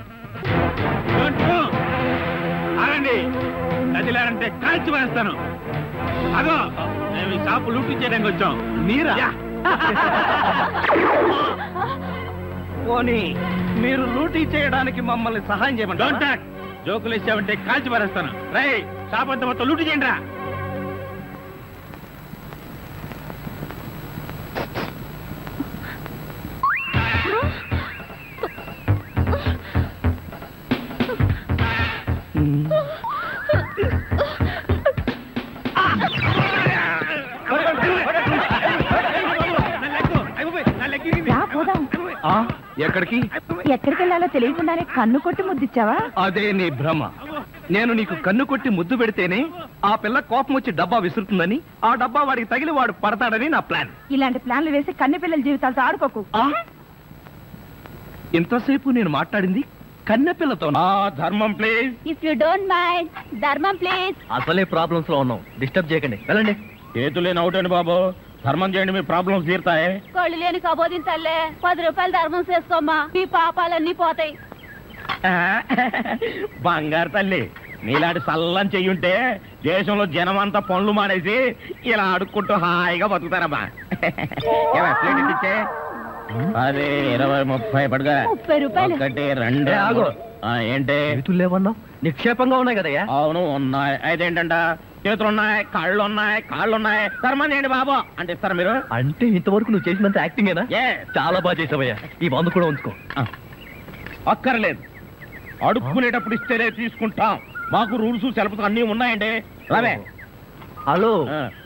Speaker 9: నదిలారంటే కాల్చి వేస్తాను. అదో మేము ఈ షాపు లూటీ చేయడానికి వచ్చాం. మీరా? పోనీ మీరు లూటీ చేయడానికి మమ్మల్ని సహాయం చేయమంటారా? జోకులు ఇచ్చామంటే కాల్చి పారేస్తాను. రై షాప్ అంతా మొత్తం లూటీ చేయండి రా. ఎక్కడికి?
Speaker 4: ఎక్కడికి వెళ్ళాలో తెలియకుండానే కన్ను కొట్టి ముద్దిచ్చావా?
Speaker 9: అదే నీ భ్రమ. నేను నీకు కన్ను కొట్టి ముద్దు పెడితేనే ఆ పిల్ల కోపం వచ్చి డబ్బా విసురుతుందని, ఆ డబ్బా వాడికి తగిలి వాడు పడతాడని నా ప్లాన్.
Speaker 4: ఇలాంటి ప్లాన్లు వేసి కన్నె పిల్లల జీవితాలతో ఆడుకోకు.
Speaker 9: ఇంతసేపు నేను మాట్లాడింది కన్నెపిల్లతో. ధర్మం please.
Speaker 4: If you don't mind, ధర్మం ప్లీజ్.
Speaker 8: అసలే ప్రాబ్లమ్స్ లో ఉన్నాం, డిస్టర్బ్ చేయకండి, వెళ్ళండి.
Speaker 10: చేతులేని అవుటండి బాబు, ధర్మం చేయండి, మీ ప్రాబ్లమ్స్ తీరుతాయి.
Speaker 4: కోళ్ళు లేని కబోదిన తల్లే 10 రూపాయలు ధర్మం చేసుకోమ్మా, మీ పాపాలన్నీ పోతాయి.
Speaker 10: బంగారు తల్లి, నీలాంటి సల్లం చెయ్యుంటే దేశంలో జనం అంతా పనులు మానేసి ఇలా అడుక్కుంటూ హాయిగా బతుకుతారమ్మా. ఏమా, ప్లేట్ ఇచ్చే. అదే 20, 30 పడుగా.
Speaker 4: 30 రూపాయలు.
Speaker 10: 1, 2
Speaker 8: ఆగు.
Speaker 10: ఏంటి?
Speaker 8: చేతులు లేవన్నావు, నిక్షేపంగా ఉన్నాయి కదయ్యా.
Speaker 10: అవును ఉన్నాయి. అయితే ఏంటంట, చేతులు ఉన్నాయి, కాళ్ళు ఉన్నాయి, కాళ్ళు ఉన్నాయి, ధర్మం చేయండి బాబు అంటే ఇస్తారా మీరు?
Speaker 8: అంటే ఇంతవరకు నువ్వు చేసినంత యాక్టింగేనా? చాలా బాగా చేసావయ్యా. ఈ మందు కూడా ఉంచుకో.
Speaker 10: అక్కర్లేదు, అడుక్కునేటప్పుడు ఇస్తేనే తీసుకుంటాం. మాకు రూల్స్ సెలవులు అన్నీ ఉన్నాయండి. రావే.
Speaker 8: హలో,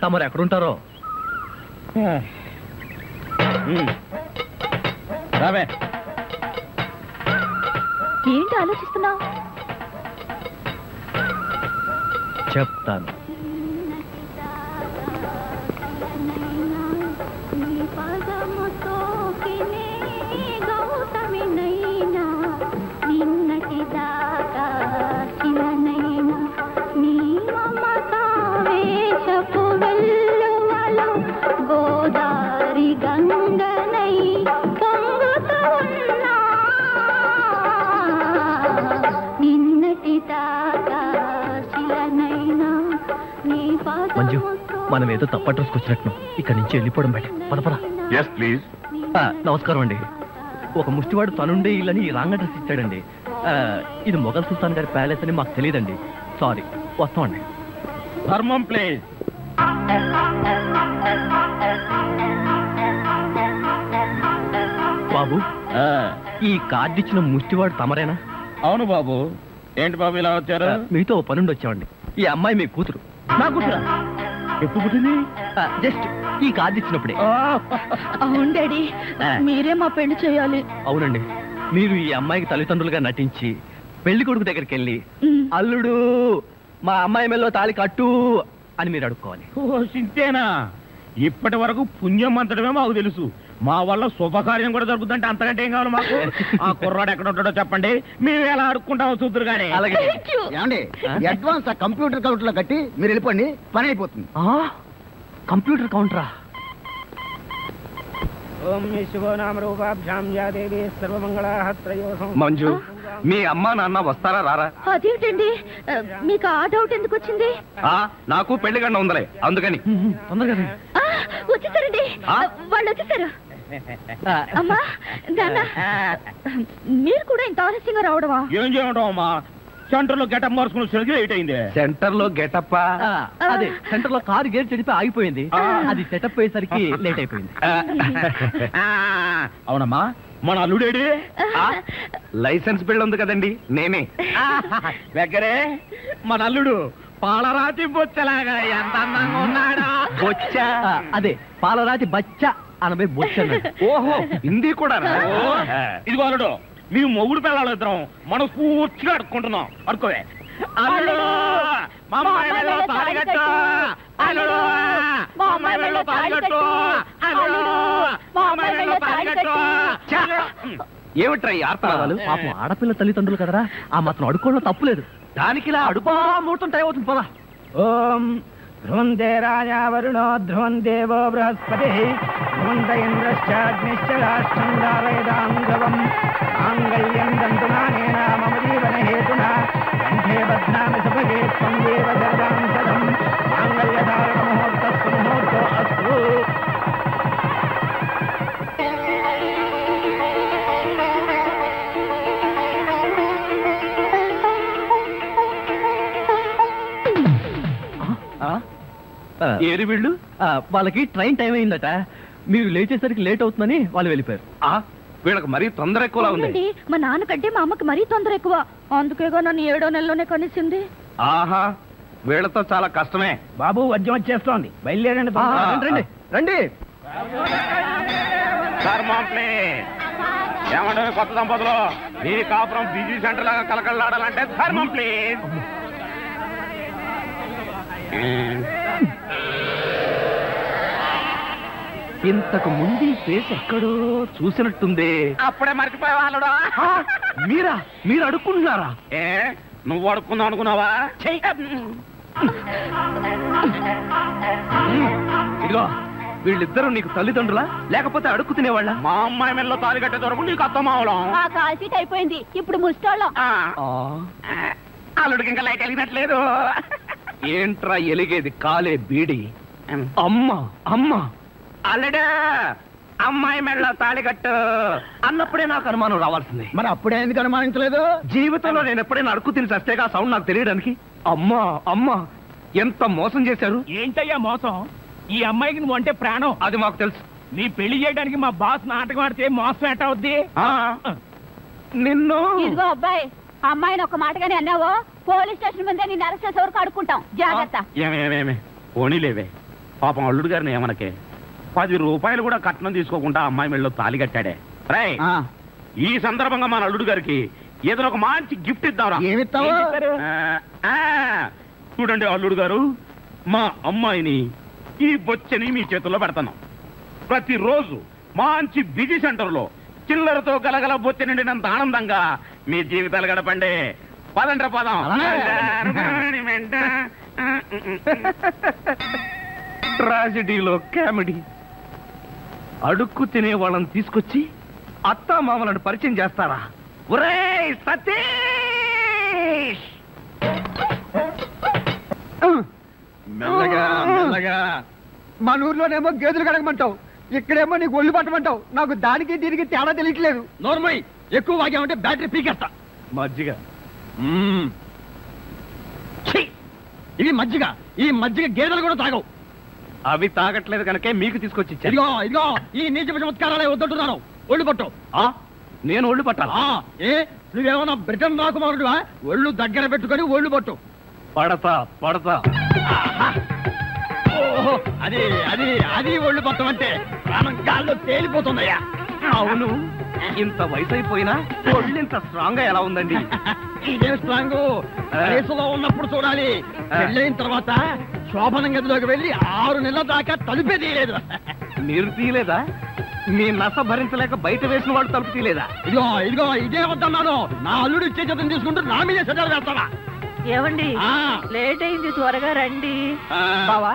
Speaker 8: తమరు ఎక్కడుంటారో?
Speaker 10: రావే.
Speaker 4: ఏంటి ఆలోచిస్తున్నావు?
Speaker 8: చెప్తాను.
Speaker 4: గోదారి గంగనై పొంగుతూ ఉన్నా నిన్నటి దాకా శిలనైనా నీ
Speaker 8: మంజు, మనం ఏదో తప్ప అడ్రస్కి వచ్చినట్టు ఇక్కడి నుంచి వెళ్ళిపోవడం బయట. పదపరా.
Speaker 10: Yes please.
Speaker 8: నమస్కారం అండి. ఒక ముష్టివాడు తనుండే ఇల్లని రాంగ్ అడ్రస్ ఇచ్చాడండి. ఇది మొఘల్ సుల్తాన్ గారి ప్యాలెస్ అని మాకు తెలియదండి. సారీ, వస్తామండి.
Speaker 10: ధర్మం ప్లీజ్.
Speaker 8: బాబు, ఈ కార్డు ఇచ్చిన ముష్టివాడు తమరేనా?
Speaker 10: అవును బాబు. ఏంటి బాబు ఇలా వచ్చారు?
Speaker 8: మీతో ఓ పనుండి వచ్చామండి. ఈ అమ్మాయి మీ కూతురు.
Speaker 10: నా కూతురా? ఎప్పుడు పుట్టింది?
Speaker 8: జస్ట్ ఈ కార్డు ఇచ్చినప్పుడే.
Speaker 4: అవును డాడీ, మీరే మా పెళ్లి చేయాలి.
Speaker 8: అవునండి, మీరు ఈ అమ్మాయికి తల్లిదండ్రులుగా నటించి పెళ్లి కొడుకు దగ్గరికి వెళ్ళి అల్లుడు మా అమ్మాయి మెల్లో తాళి కట్టు అని మీరు అడుక్కోవాలి.
Speaker 10: ఓ సింతేనా? ఇప్పటి వరకు పుణ్యం అంతటమే మాకు తెలుసు. మా వల్ల శుభకార్యం కూడా జరుగుతుందంటే అంతకంటే ఏం కావాలి మాకు? ఆ కుర్రాడు ఎక్కడ ఉంటాడో చెప్పండి, మేము ఎలా అడుక్కుంటామో చూద్దరు కానీ.
Speaker 8: అలాగే.
Speaker 7: ఏమండి, అడ్వాన్స్ ఆ కంప్యూటర్ కౌంటర్ లో కట్టి మీరు వెళ్ళిపోండి, పని అయిపోతుంది.
Speaker 8: కంప్యూటర్ కౌంటరా?
Speaker 9: మంజు, మీ అమ్మా నాన్న వస్తారా రారా?
Speaker 4: అదేంటండి, మీకు ఆ డౌట్ ఎందుకు వచ్చింది?
Speaker 9: నాకు పెళ్లి గంట ఉందలే, అందుకని.
Speaker 8: తొందరగా రండి.
Speaker 4: వచ్చేసారండి, వాళ్ళు వచ్చేసారు. అమ్మా నాన్న, మీరు కూడా ఇంత ఆలస్యంగా రావడమా?
Speaker 10: ఏం చేయడం అమ్మా, సెంటర్ లో గెటప్ మార్చుకుని సరిగ్గా లేట్ అయింది.
Speaker 9: సెంటర్ లో గెటప్?
Speaker 8: అదే, సెంటర్ లో కారు గేర్ చెడిపి ఆగిపోయింది. అది సెటప్ అయ్యేసరికి లేట్ అయిపోయింది.
Speaker 10: అవునమ్మా, మన అల్లుడేడి?
Speaker 9: లైసెన్స్ బిల్ ఉంది కదండి, నేనే.
Speaker 10: దగ్గరే మన అల్లుడు పాలరాతి బొచ్చలాగా ఎంత అందంగా ఉన్నాడా?
Speaker 8: బొచ్చా? అదే, పాలరాతి బచ్చ అనబై బొచ్చ.
Speaker 9: ఓహో, హిందీ కూడా.
Speaker 10: ఇదిగో అల్లుడు, మేము మొగుడు పిల్లలు ఇద్దరం మనం పూర్తిగా అడుక్కుంటున్నాం. అడుకోవే. అల్లుడు, మా అమ్మాయి మెడలో తాళి కట్టు. అల్లుడు, మా అమ్మాయి మెడలో తాళి కట్టు. అల్లుడు, మా అమ్మాయి మెడలో తాళి కట్టు.
Speaker 9: ఏమిట్రా ఈ ఆర్తనాదాలు?
Speaker 8: పాపం ఆడపిల్ల తల్లిదండ్రులు కదరా, ఆ మాత్రం అడుక్కోవడం తప్పులేదు.
Speaker 9: దానికి ఇలా
Speaker 8: అడుపా ముహూర్తం టైం అవుతుంది, పదా.
Speaker 2: ఓం ధ్రువందే రాజా వరుణో ధ్రువం దేవో బృహస్పతి ధ్రువంత ఇంద్రశ్చాగ్నిశ్చ రాష్ట్రం దారయదాంగవం మాంగళ్యం దంతునానేన మమ జీవన హేతునా కంఠే బధ్నామి సుభగే త్వం దేవ జగదాం సదం మాంగళ్యధారక ముహూర్తస్సు ముహూర్తో అస్తు.
Speaker 8: ఏరి వీళ్ళు వాళ్ళకి ట్రైన్ టైం అయిందట. మీరు లేచేసరికి లేట్ అవుతుందని వాళ్ళు వెళ్ళిపోయారు.
Speaker 9: వీళ్ళకి మరీ తొందర ఎక్కువలా ఉంది.
Speaker 4: అవునండి, మా నాన్నకంటే మా అమ్మకి మరీ తొందర ఎక్కువ. అందుకేగా నన్ను 7వ నెలలోనే కనిసింది.
Speaker 9: ఆహా, వీళ్ళతో చాలా కష్టమే.
Speaker 2: బాబు, వద్యం వచ్చేస్తోంది, బయలుదేరండి.
Speaker 8: రండి రండి.
Speaker 10: ధర్మం ప్లీజ్. ఏమంటే కొత్త దంపతులు మీ కాపురం బిజీ సెంటర్ లాగా కలకలాడాలంటే ధర్మం ప్లీజ్.
Speaker 8: ఇంతకు ముందు ఈ ఫేస్ ఎక్కడో చూసినట్టుంది.
Speaker 10: అప్పుడే మర్చిపోయే వాళ్ళుడా.
Speaker 8: మీరా? మీరు అడుక్కుంటున్నారా?
Speaker 10: ఏ నువ్వు అడుక్కుందాం అనుకున్నావా?
Speaker 8: ఇదిగో వీళ్ళిద్దరూ నీకు తల్లిదండ్రులా లేకపోతే అడుక్కు తినేవాళ్ళ?
Speaker 10: మా అమ్మాయి మెల్ల తాలి కట్టే దొరకు నీకు అత్తమావడం.
Speaker 4: ఆ కాల్ సీట్ అయిపోయింది, ఇప్పుడు ముస్టోళ్ళం.
Speaker 10: అల్లుడికి ఇంకా లైట్ వెలిగినట్లేదు.
Speaker 8: ఏంట్రా ఎలిగేది? కాలే బీడి. అమ్మా అమ్మా
Speaker 10: అల్లుడు అమ్మాయి మెళ్ళ తాళి కట్టు
Speaker 8: అన్నప్పుడే నాకు అనుమానం రావాల్సింది.
Speaker 3: మరి అప్పుడే ఎందుకు అనుమానించలేదు?
Speaker 8: జీవితంలో నేను ఎప్పుడైనా అడుక్కు తిని చస్తేగా సౌండ్ నాకు తెలియడానికి. అమ్మా అమ్మా ఎంత మోసం చేశారు.
Speaker 9: ఏంటయ్యా మోసం? ఈ అమ్మాయికి నువ్వు అంటే ప్రాణం.
Speaker 8: అది మాకు తెలుసు.
Speaker 9: నీ పెళ్లి చేయడానికి మా బాస్ నాటకం ఆడితే మోసం ఎట్ట అవుద్ది?
Speaker 8: నిన్ను
Speaker 4: ఇదిగో అబ్బాయి, అమ్మాయిని ఒక మాటగానే అన్నావో పోలీస్ స్టేషన్ ముందే నిన్ను అరెస్ట్ చేసే వరకు అడుక్కుంటాం. జాగ్రత్త.
Speaker 10: ఏమేమేమే పోనీలేవే, పాపం అల్లుడు గారిని ఏమనకే. 10 రూపాయలు కూడా కట్నం తీసుకోకుండా అమ్మాయి మెళ్ళలో తాళి కట్టాడే. రై ఈ సందర్భంగా మన అల్లుడు గారికి ఏదైనా ఒక మంచి గిఫ్ట్ ఇద్దాం.
Speaker 3: ఏమిస్తావు?
Speaker 10: చూడండి అల్లుడు గారు, మా అమ్మాయిని ఈ బొచ్చని మీ చేతుల్లో పెడతాను. ప్రతిరోజు మంచి బిజీ సెంటర్ లో చిల్లరతో గలగల బొచ్చ నిండినంత ఆనందంగా మీ జీవితాలు గడపండి. పదండ్ర పదం.
Speaker 8: ట్రాజడీలో కామెడీ. అడుక్కు తినే వాళ్ళని తీసుకొచ్చి అత్తా మామలను పరిచయం చేస్తారా? ఒరేయ్ సతీష్!
Speaker 3: మెల్లగా మెల్లగా. మన ఊర్లోనేమో గేదెలు కడగమంటావు, ఇక్కడేమో నీకు ఒళ్ళు పట్టమంటావు. నాకు దానికి దీనికి తేడా తెలియట్లేదు. నోర్మై ఎక్కువ వాగామంటే బ్యాటరీ పీకేస్తా.
Speaker 8: మజ్జిగ.
Speaker 3: ఇవి మజ్జిగ. ఈ మజ్జిగ గేదెలు కూడా తాగవు.
Speaker 8: అవి తాగట్లేదు కనుకే మీకు తీసుకొచ్చి ఇచ్చాను.
Speaker 3: ఇదిగో ఇదిగో ఈ నీచ చమత్కారాలే వద్దంటున్నాను. ఒళ్ళు పట్టు.
Speaker 8: నేను ఒళ్ళు పట్టాలా?
Speaker 3: ఏ నువ్వేమన్నా బ్రిటన్ రాకుమారుడువా? ఒళ్ళు దగ్గర పెట్టుకొని ఒళ్ళు పట్టు.
Speaker 8: పడతా పడతా.
Speaker 3: ఓహో, అది అది అది ఒళ్ళు పట్టం అంటే ప్రాణం గాల్లో తేలిపోతుందయ్యా.
Speaker 8: అవును, ఇంత వయసు అయిపోయినా ఒళ్ళు ఇంత స్ట్రాంగ్ గా ఎలా ఉందండి?
Speaker 3: ఇదే స్ట్రాంగ్ వయసులో ఉన్నప్పుడు చూడాలి. పెళ్ళైన తర్వాత శోభనం గదిలోకి వెళ్ళి 6 నెలల దాకా తలుపే తీయలేదు.
Speaker 8: మీరు తీయలేదా? మీ నస భరించలేక బయట వేసిన వాడు తలుపు తీయలేదా?
Speaker 3: ఇదిగో ఇదిగో ఇదే వద్దన్నాను. నా అల్లుడు ఇచ్చే చేతం తీసుకుంటూ నా మీదే సెటల్ వేస్తావా?
Speaker 4: ఏమండి లేట్ అయింది, త్వరగా రండి.
Speaker 3: బావా,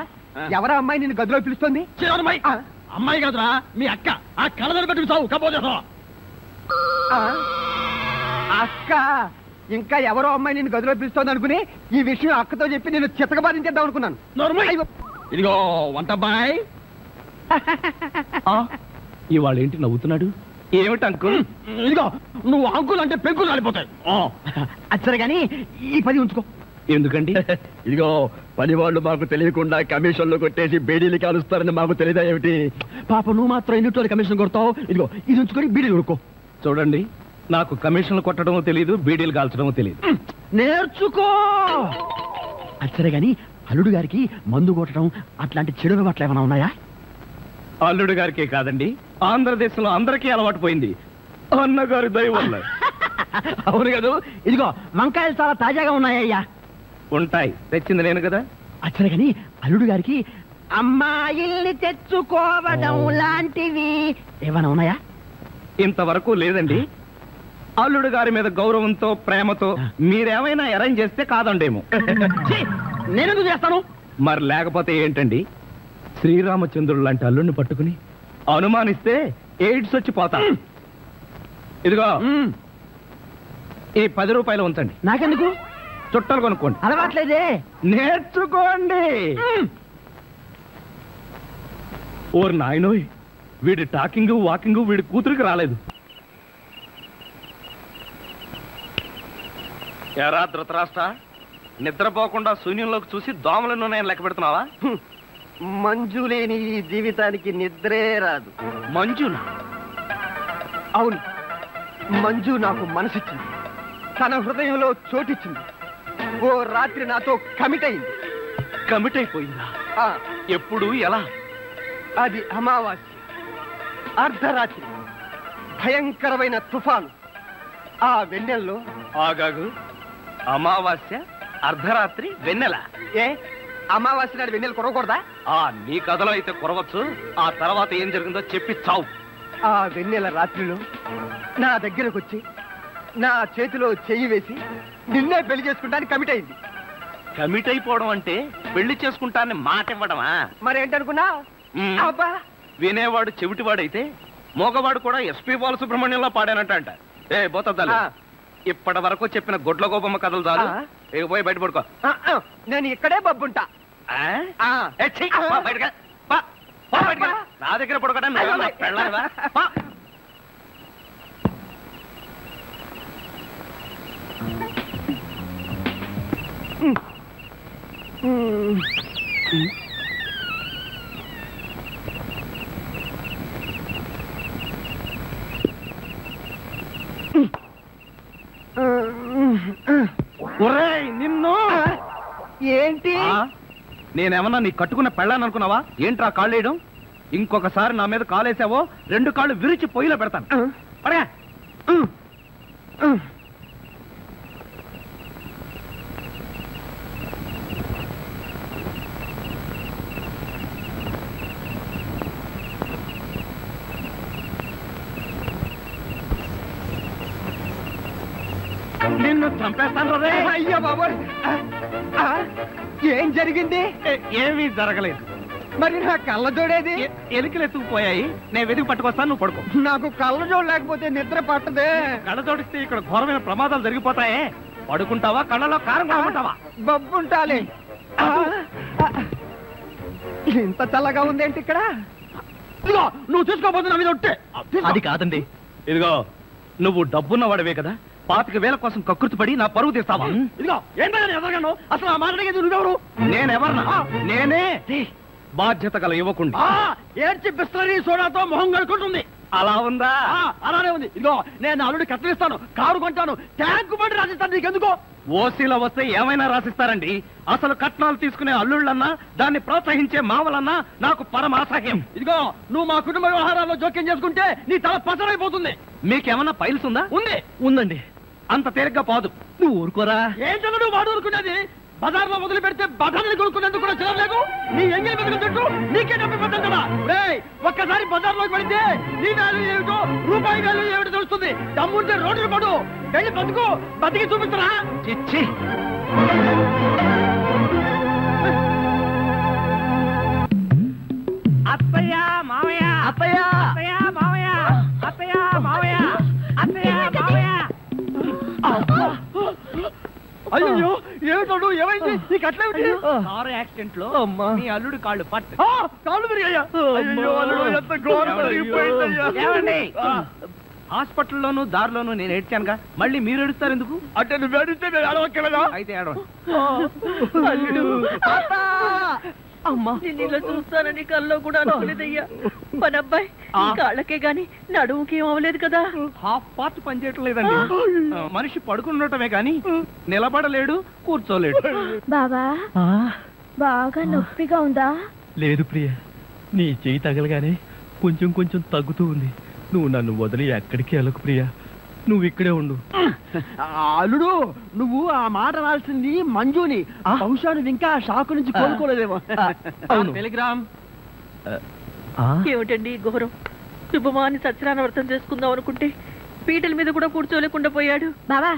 Speaker 3: ఎవరా అమ్మాయి నిన్ను గదిలో పిలుస్తుంది? అమ్మాయి కాదురా, మీ అక్క. ఆ కళ్ళని పెట్టుకు చావు కపోతేస్తావా? అక్క ఇంకా ఎవరో అమ్మాయి నిన్ను గదిలో పిలుస్తోంది అనుకుని ఈ విషయం అక్కతో చెప్పి నేను చితకబాధించేద్దాం అనుకున్నాను. ఇదిగో వంటబ్బాయ్.
Speaker 8: ఇవాళ ఏంటి నవ్వుతున్నాడు? ఏమిటి అంకుల్?
Speaker 3: ఇదిగో నువ్వు అంకుల్ అంటే పెంకులు రాలిపోతాయి. అచ్చరే గాని ఈ 10 ఉంచుకో.
Speaker 8: ఎందుకండి?
Speaker 3: ఇదిగో పని వాళ్ళు మాకు తెలియకుండా కమిషన్లు కొట్టేసి బేడీలు కాలుస్తారని మాకు తెలియదా ఏమిటి? పాప నువ్వు మాత్రం ఎన్నిట్లో కమిషన్ కొడతావు. ఇదిగో ఇది ఉంచుకొని బీడీలు కొడుకో.
Speaker 8: చూడండి, నాకు కమిషన్లు కొట్టడమో తెలియదు, బీడీలు కాల్చడమో తెలియదు.
Speaker 3: నేర్చుకో. అచ్చరే గాని అల్లుడు గారికి మందు కొట్టడం అట్లాంటి చెడు అలవాట్లు ఏమైనా ఉన్నాయా?
Speaker 8: అల్లుడు గారికే కాదండి, ఆంధ్రదేశంలో అందరికీ అలవాటు పోయింది. అన్నగారి దయ వల్ల.
Speaker 3: అవును కదా. ఇదిగో వంకాయలు చాలా తాజాగా ఉన్నాయ్యా.
Speaker 8: ఉంటాయి, తెచ్చింది నేను కదా.
Speaker 3: అచ్చరే గాని అల్లుడు గారికి అమ్మాయిల్ని తెచ్చుకోవడం లాంటివి ఏమైనా ఉన్నాయా?
Speaker 8: ఇంతవరకు లేదండి. అల్లుడు గారి మీద గౌరవంతో ప్రేమతో మీరేమైనా అరేంజ్ చేస్తే కాదండేమో.
Speaker 3: నేనెందుకు చేస్తాను?
Speaker 8: మరి లేకపోతే ఏంటండి? శ్రీరామచంద్రుడు లాంటి అల్లుడిని పట్టుకుని అనుమానిస్తే ఎయిడ్స్ వచ్చి పోతా. ఇదిగో ఈ 10 రూపాయలు ఉంచండి.
Speaker 3: నాకెందుకు?
Speaker 8: చుట్టాలు కొనుక్కోండి.
Speaker 3: అలవాట్లేదే.
Speaker 8: నేర్చుకోండి. ఓర్ నాయనోయ్, వీడి టాకింగ్ వాకింగ్ వీడి కూతురికి రాలేదు. ఎరా ధృతరాష్ట్ర, నిద్రపోకుండా శూన్యంలోకి చూసి దోమలను నేను లెక్క పెడుతున్నావా?
Speaker 3: మంజు లేని ఈ జీవితానికి నిద్రే రాదు.
Speaker 8: మంజునా?
Speaker 3: అవును, మంజు నాకు మనసిచ్చింది, తన హృదయంలో చోటిచ్చింది. ఓ రాత్రి నాతో కమిట్ అయింది.
Speaker 8: కమిట్ అయిపోయిందా? ఎప్పుడు, ఎలా?
Speaker 3: అది అమావాస్య అర్ధరాత్రి.
Speaker 8: భయంకరమైన తుఫాను. ఆ వెన్నెల్లో
Speaker 9: ఆగాగు. అమావాస్య, అర్ధరాత్రి, వెన్నెల.
Speaker 8: ఏ అమావాస్య నాడు వెన్నెలు కురవకూడదా?
Speaker 9: నీ కథలో అయితే కురవచ్చు. ఆ తర్వాత ఏం జరిగిందో చెప్పి చావు.
Speaker 8: ఆ వెన్నెల రాత్రిలో నా దగ్గరకు వచ్చి నా చేతిలో చెయ్యి వేసి నిన్నే పెళ్లి చేసుకుంటానికి కమిట్ అయింది.
Speaker 9: కమిట్ అయిపోవడం అంటే పెళ్లి చేసుకుంటానని మాట ఇవ్వడమా?
Speaker 8: మరేంటనుకున్నా?
Speaker 9: మ్మ్.
Speaker 8: అబ్బా
Speaker 9: వినేవాడు చెవిటివాడైతే మోగవాడు కూడా ఎస్పీ బాలసుబ్రహ్మణ్యంలో పాడానంట. ఏ బోతద్దాలు,
Speaker 8: ఆ.
Speaker 9: ఇప్పటి వరకు చెప్పిన గొడ్ల గోపమ్మ కథలు చాలు.
Speaker 8: ఆ.
Speaker 9: ఇక పోయి బయట పడుకో.
Speaker 8: నేను ఇక్కడే బబ్బుంటా.
Speaker 9: ఆ? ఏ, ఛీ, పో బయటకు. పో, పో బయటకు. నా దగ్గర పడుకోవడం పెళ్ళావా? నిన్ను
Speaker 8: ఏంటి?
Speaker 9: నేనేమన్నా నీ కట్టుకున్న పెళ్ళాను అనుకున్నావా? ఏంట్రా కాళ్ళేయడం? ఇంకొకసారి నా మీద కాలేసావో 2 కాళ్ళు విరిచి పొయ్యిలో పెడతాను. పడగా. నిన్ను చంపేస్తాను రే.
Speaker 8: అయ్యో బాబోయ్! ఏం జరిగింది?
Speaker 9: ఏమీ జరగలేదు.
Speaker 8: మరి నా కళ్ళజోడేది?
Speaker 9: ఎలికలు ఎత్తుకుపోయాయి. నేను వెతికి పట్టుకొస్తాను, నువ్వు పడుకో.
Speaker 8: నాకు కళ్ళజోడు లేకపోతే నిద్ర పట్టదే.
Speaker 9: కళ్ళ తోడిస్తే ఇక్కడ ఘోరమైన ప్రమాదాలు జరిగిపోతాయే. పడుకుంటావా? కళ్ళలో కారం కొనుక్కుంటావా?
Speaker 8: బబ్బుంటాలి. ఇంత చల్లగా ఉందేంటి ఇక్కడ?
Speaker 9: ఇదిగో నువ్వు తీసుకోబోతున్నా మీద ఒట్టే. అది కాదండి. ఇదిగో నువ్వు డబ్బున్న వాడివే కదా, 25,000 కోసం కకృతిపడి నా పరువు తీస్తావా? ఇదిగో ఏంటని ఎదగను? అసలు ఆ మాటకి నువ్వెవరు? నేనెవరన్నా? నేనే బాధ్యత గల యువకుండా.
Speaker 8: ఏడ్చి బిస్లరీ సోడాతో మొహం కడుకుంటుంది.
Speaker 9: అలా ఉందా?
Speaker 8: అలానే ఉంది. ఇదిగో నేను అల్లుడి కత్తిరిస్తాను, కారు కొంటాను, ట్యాంకు బండి రాసిస్తాను. నీకెందుకు?
Speaker 9: ఓసీలో వస్తే ఏమైనా రాసిస్తారండి. అసలు కట్నాలు తీసుకునే అల్లుళ్ళన్నా, దాన్ని ప్రోత్సహించే మామలన్నా నాకు పరమ అసహ్యం.
Speaker 8: ఇదిగో నువ్వు మా కుటుంబ వ్యవహారాల్లో జోక్యం చేసుకుంటే నీ తల పసరైపోతుంది.
Speaker 9: మీకేమన్నా పైల్స్ ఉందా?
Speaker 8: ఉంది.
Speaker 9: ఉందండి. అంత తేలిగ్గా పోదు. నువ్వు ఊరుకోరా.
Speaker 8: ఏంటన్నా నువ్వు వాడు ఊరుకునేది? బజార్లో మొదలు పెడితే బజార్ని కొనుక్కునేందుకు కూడా చిరలేదు. నీ ఎంగిలి బతుకు చుట్టూ నీకే డబ్బు పెద్దాం కదా. ఒక్కసారి బజార్లోకి పెడితే నీ వాల్యూ ఏమిటో, రూపాయి వాల్యూ ఏమిటో తెలుస్తుంది. దమ్ముంటే రోడ్డు పడు, వెళ్ళి బతుకు, బతికి చూపించరా.
Speaker 9: చిచ్చి.
Speaker 10: అత్తయ్య మావయ్య,
Speaker 8: అత్తయ్య
Speaker 10: అత్తయ్య మావయ్య, అత్తయ్య మావయ్య, అత్తయ్య మావయ్య.
Speaker 8: అయ్యో ఏమిటో, ఏమైంది? నీకు అట్లేమిటి?
Speaker 9: కారు యాక్సిడెంట్ లో
Speaker 8: అమ్మా.
Speaker 9: మీ అల్లుడు కాళ్ళు పట్టు.
Speaker 8: కాళ్ళు తిరిగాయ్యా. అయ్యో అల్లుడు, ఎంత ఘోరం జరిగిపోయిందయ్యా.
Speaker 9: ఏమండి? హాస్పిటల్లోను దారిలోను నేను ఏడ్చానుగా, మళ్ళీ మీరు ఏడుస్తారు ఎందుకు?
Speaker 8: అంటే నువ్వు ఏడిస్తే నేను అడవక్కలేదా?
Speaker 9: అయితే ఏడవండి.
Speaker 8: అల్లుడు. అమ్మా,
Speaker 11: నేను ఇలా చూస్తానని కల్లో కూడా అనుకోలేదయ్యా. మన అబ్బాయి కాళ్ళకే గాని నడుముకి ఏం అవ్వలేదు కదా.
Speaker 9: హాఫ్ పార్ట్ పనిచేయట్లేదండి. మనిషి పడుకుండటమే కానీ నిలబడలేడు, కూర్చోలేడు.
Speaker 4: బాబా బాగా నొప్పిగా ఉందా?
Speaker 8: లేదు ప్రియ, నీ చెయ్యి తగలగానే కొంచెం కొంచెం తగ్గుతూ ఉంది. నువ్వు నన్ను వదిలి ఎక్కడికి వెళ్ళకు ప్రియ, నువ్వు ఇక్కడే ఉండు. అల్లుడు, నువ్వు ఆ మాట రాల్సింది మంజుని. బహుశా నువ్వు ఇంకా షాకు నుంచి కోలుకోలేదేమో.
Speaker 9: అవును. టెలిగ్రామ్.
Speaker 11: ఏమిటండి ఈ ఘోరం? శుభమాని సత్యనారాయణ వ్రతం చేసుకుందాం అనుకుంటే పీటల మీద కూడా కూర్చోలేకుండా పోయాడు.
Speaker 4: బావా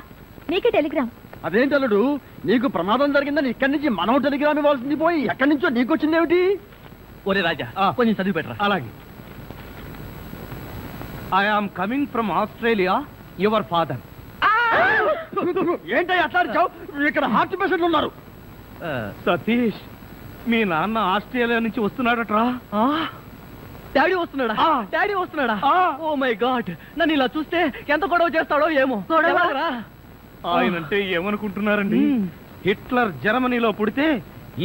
Speaker 4: నీకే టెలిగ్రామ్.
Speaker 8: అదేంటి అల్లుడు, నీకు ప్రమాదం జరిగిందని ఇక్కడి నుంచి మనం టెలిగ్రామ్ ఇవ్వాల్సింది పోయి ఎక్కడి నుంచో నీకు వచ్చిందేమిటి?
Speaker 9: ఒరే రాజా, కొంచెం చదివి పెట్టరా. అలాగే. I am coming from Australia, your father.
Speaker 8: ఏంటో అట్లా ఇక్కడ హార్ట్ పేషెంట్లు ఉన్నారు.
Speaker 9: సతీష్, మీ నాన్న ఆస్ట్రేలియా నుంచి వస్తున్నాడట్రా.
Speaker 8: డాడీ వస్తున్నాడా? డాడీ వస్తున్నాడా? ఓ మై గాడ్, నన్ను ఇలా చూస్తే ఎంత గొడవ చేస్తాడో ఏమో.
Speaker 9: ఆయనంటే ఏమనుకుంటున్నారండి? హిట్లర్ జర్మనీలో పుడితే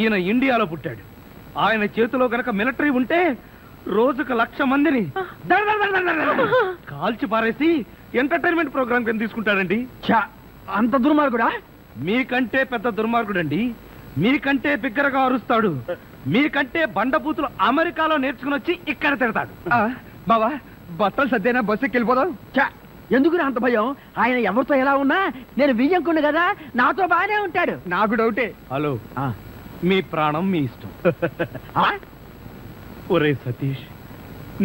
Speaker 9: ఈయన ఇండియాలో పుట్టాడు. ఆయన చేతిలో గనక మిలిటరీ ఉంటే రోజుకు 1,00,000 మందిని కాల్చి పారేసి ఎంటర్టైన్మెంట్ ప్రోగ్రామ్ కింద తీసుకుంటాడండి.
Speaker 8: అంత దుర్మార్గుడా?
Speaker 9: మీకంటే పెద్ద దుర్మార్గుడండి. మీకంటే బిగ్గరగా అరుస్తాడు. మీకంటే బండబూతులు అమెరికాలో నేర్చుకుని వచ్చి ఇక్కడ తిడతాడు.
Speaker 8: బావా బట్టలు సర్దేనా బస్సుకి వెళ్ళిపోదాం. ఎందుకు అంత భయం? ఆయన ఎవరితో ఎలా ఉన్నా నేను వియ్యంకున్నా కదా, నాతో బాగానే ఉంటాడు. నాకు డౌటే.
Speaker 9: హలో, మీ ప్రాణం మీ ఇష్టం. ఒరే సతీష్,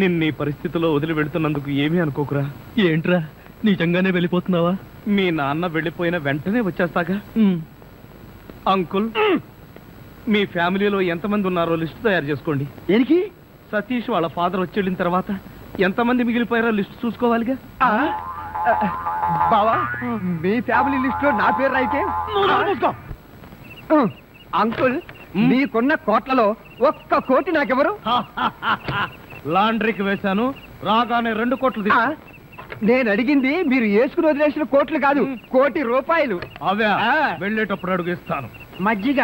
Speaker 9: నిన్న ఈ పరిస్థితిలో వదిలి వెళుతున్నందుకు ఏమీ అనుకోకురా. ఏంట్రా, నిజంగానే వెళ్ళిపోతున్నావా? మీ నాన్న వెళ్ళిపోయిన వెంటనే వచ్చేస్తాగా. అంకుల్, మీ ఫ్యామిలీలో ఎంతమంది ఉన్నారో లిస్ట్ తయారు చేసుకోండి.
Speaker 8: దేనికి?
Speaker 9: సతీష్ వాళ్ళ ఫాదర్ వచ్చి వెళ్ళిన తర్వాత ఎంతమంది మిగిలిపోయారో లిస్ట్ చూసుకోవాలిగా.
Speaker 8: బావా, మీ ఫ్యామిలీ లిస్ట్ లో నా పేరు అయితే అంకుల్, మీకున్న కోట్లలో 1 కోటి నాకెవరు?
Speaker 9: లాండ్రీకి వేశాను, రాగానే 2 కోట్లు తీసుకో.
Speaker 8: నేను అడిగింది మీరు వేసుకుని వదిలేసిన కోట్లు కాదు, 1 కోటి రూపాయలు.
Speaker 9: అవే వెళ్ళేటప్పుడు అడుగు ఇస్తాను.
Speaker 8: మజ్జిగ.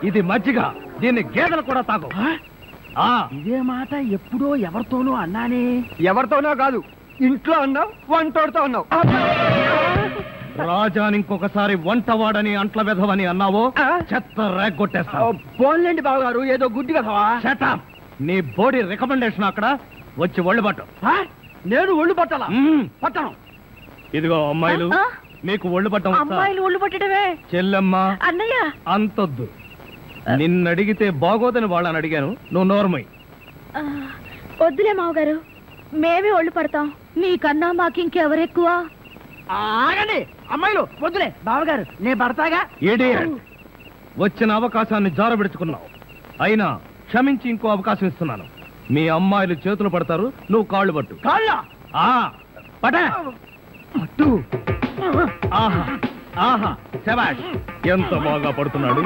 Speaker 9: ఇది మజ్జిగ, దీన్ని గేదెలు కూడా తాగు.
Speaker 8: ఇదే మాట ఎప్పుడో ఎవరితోనో అన్నానే. ఎవరితోనో కాదు, ఇంట్లో అన్నావు, వంటోడుతో అన్నావు.
Speaker 9: రాజాని ఇంకొకసారి వంటవాడని అంట్ల వెధవని అన్నావో చెత్త రేగొట్టేస్తావు.
Speaker 8: పోన్లేండి బావగారు, ఏదో గుడ్డి కదవా.
Speaker 9: షటప్. నీ బోడీ రికమెండేషన్ అక్కడ వచ్చి ఒళ్ళు పట్టు.
Speaker 8: నేను ఒళ్ళు పట్టాలా? పట్టను.
Speaker 9: ఇదిగో అమ్మాయిలు, మీకు ఒళ్ళు పట్టం వస్తా?
Speaker 11: అమ్మాయిలు ఒళ్ళు పట్టడమే.
Speaker 9: చెల్లెమ్మ,
Speaker 11: అన్నయ్య
Speaker 9: అంతొద్దు. నిన్నడిగితే బాగోదని వాళ్ళని అడిగాను, నువ్వు నోర్మై.
Speaker 4: వద్దులే మావగారు, మేమే ఒళ్ళు పడతాం. మీకన్నా మాకింకెవరెక్కువ?
Speaker 8: ఆగండి అమ్మాయిలు, వద్దులే. బావగారు, నేను పడతాగా.
Speaker 9: ఇడియట్. వచ్చిన అవకాశాన్ని జారబెడుచుకున్నావు. అయినా క్షమించి ఇంకో అవకాశం ఇస్తున్నాను. మీ అమ్మాయిలు చేతులు పడతారు, నువ్వు కాళ్ళు పట్టు.
Speaker 8: కాళ్ళ
Speaker 9: పట పట్టు. ఆహా ఆహా, శభాష్, ఎంత బాగా పడుతున్నాడు.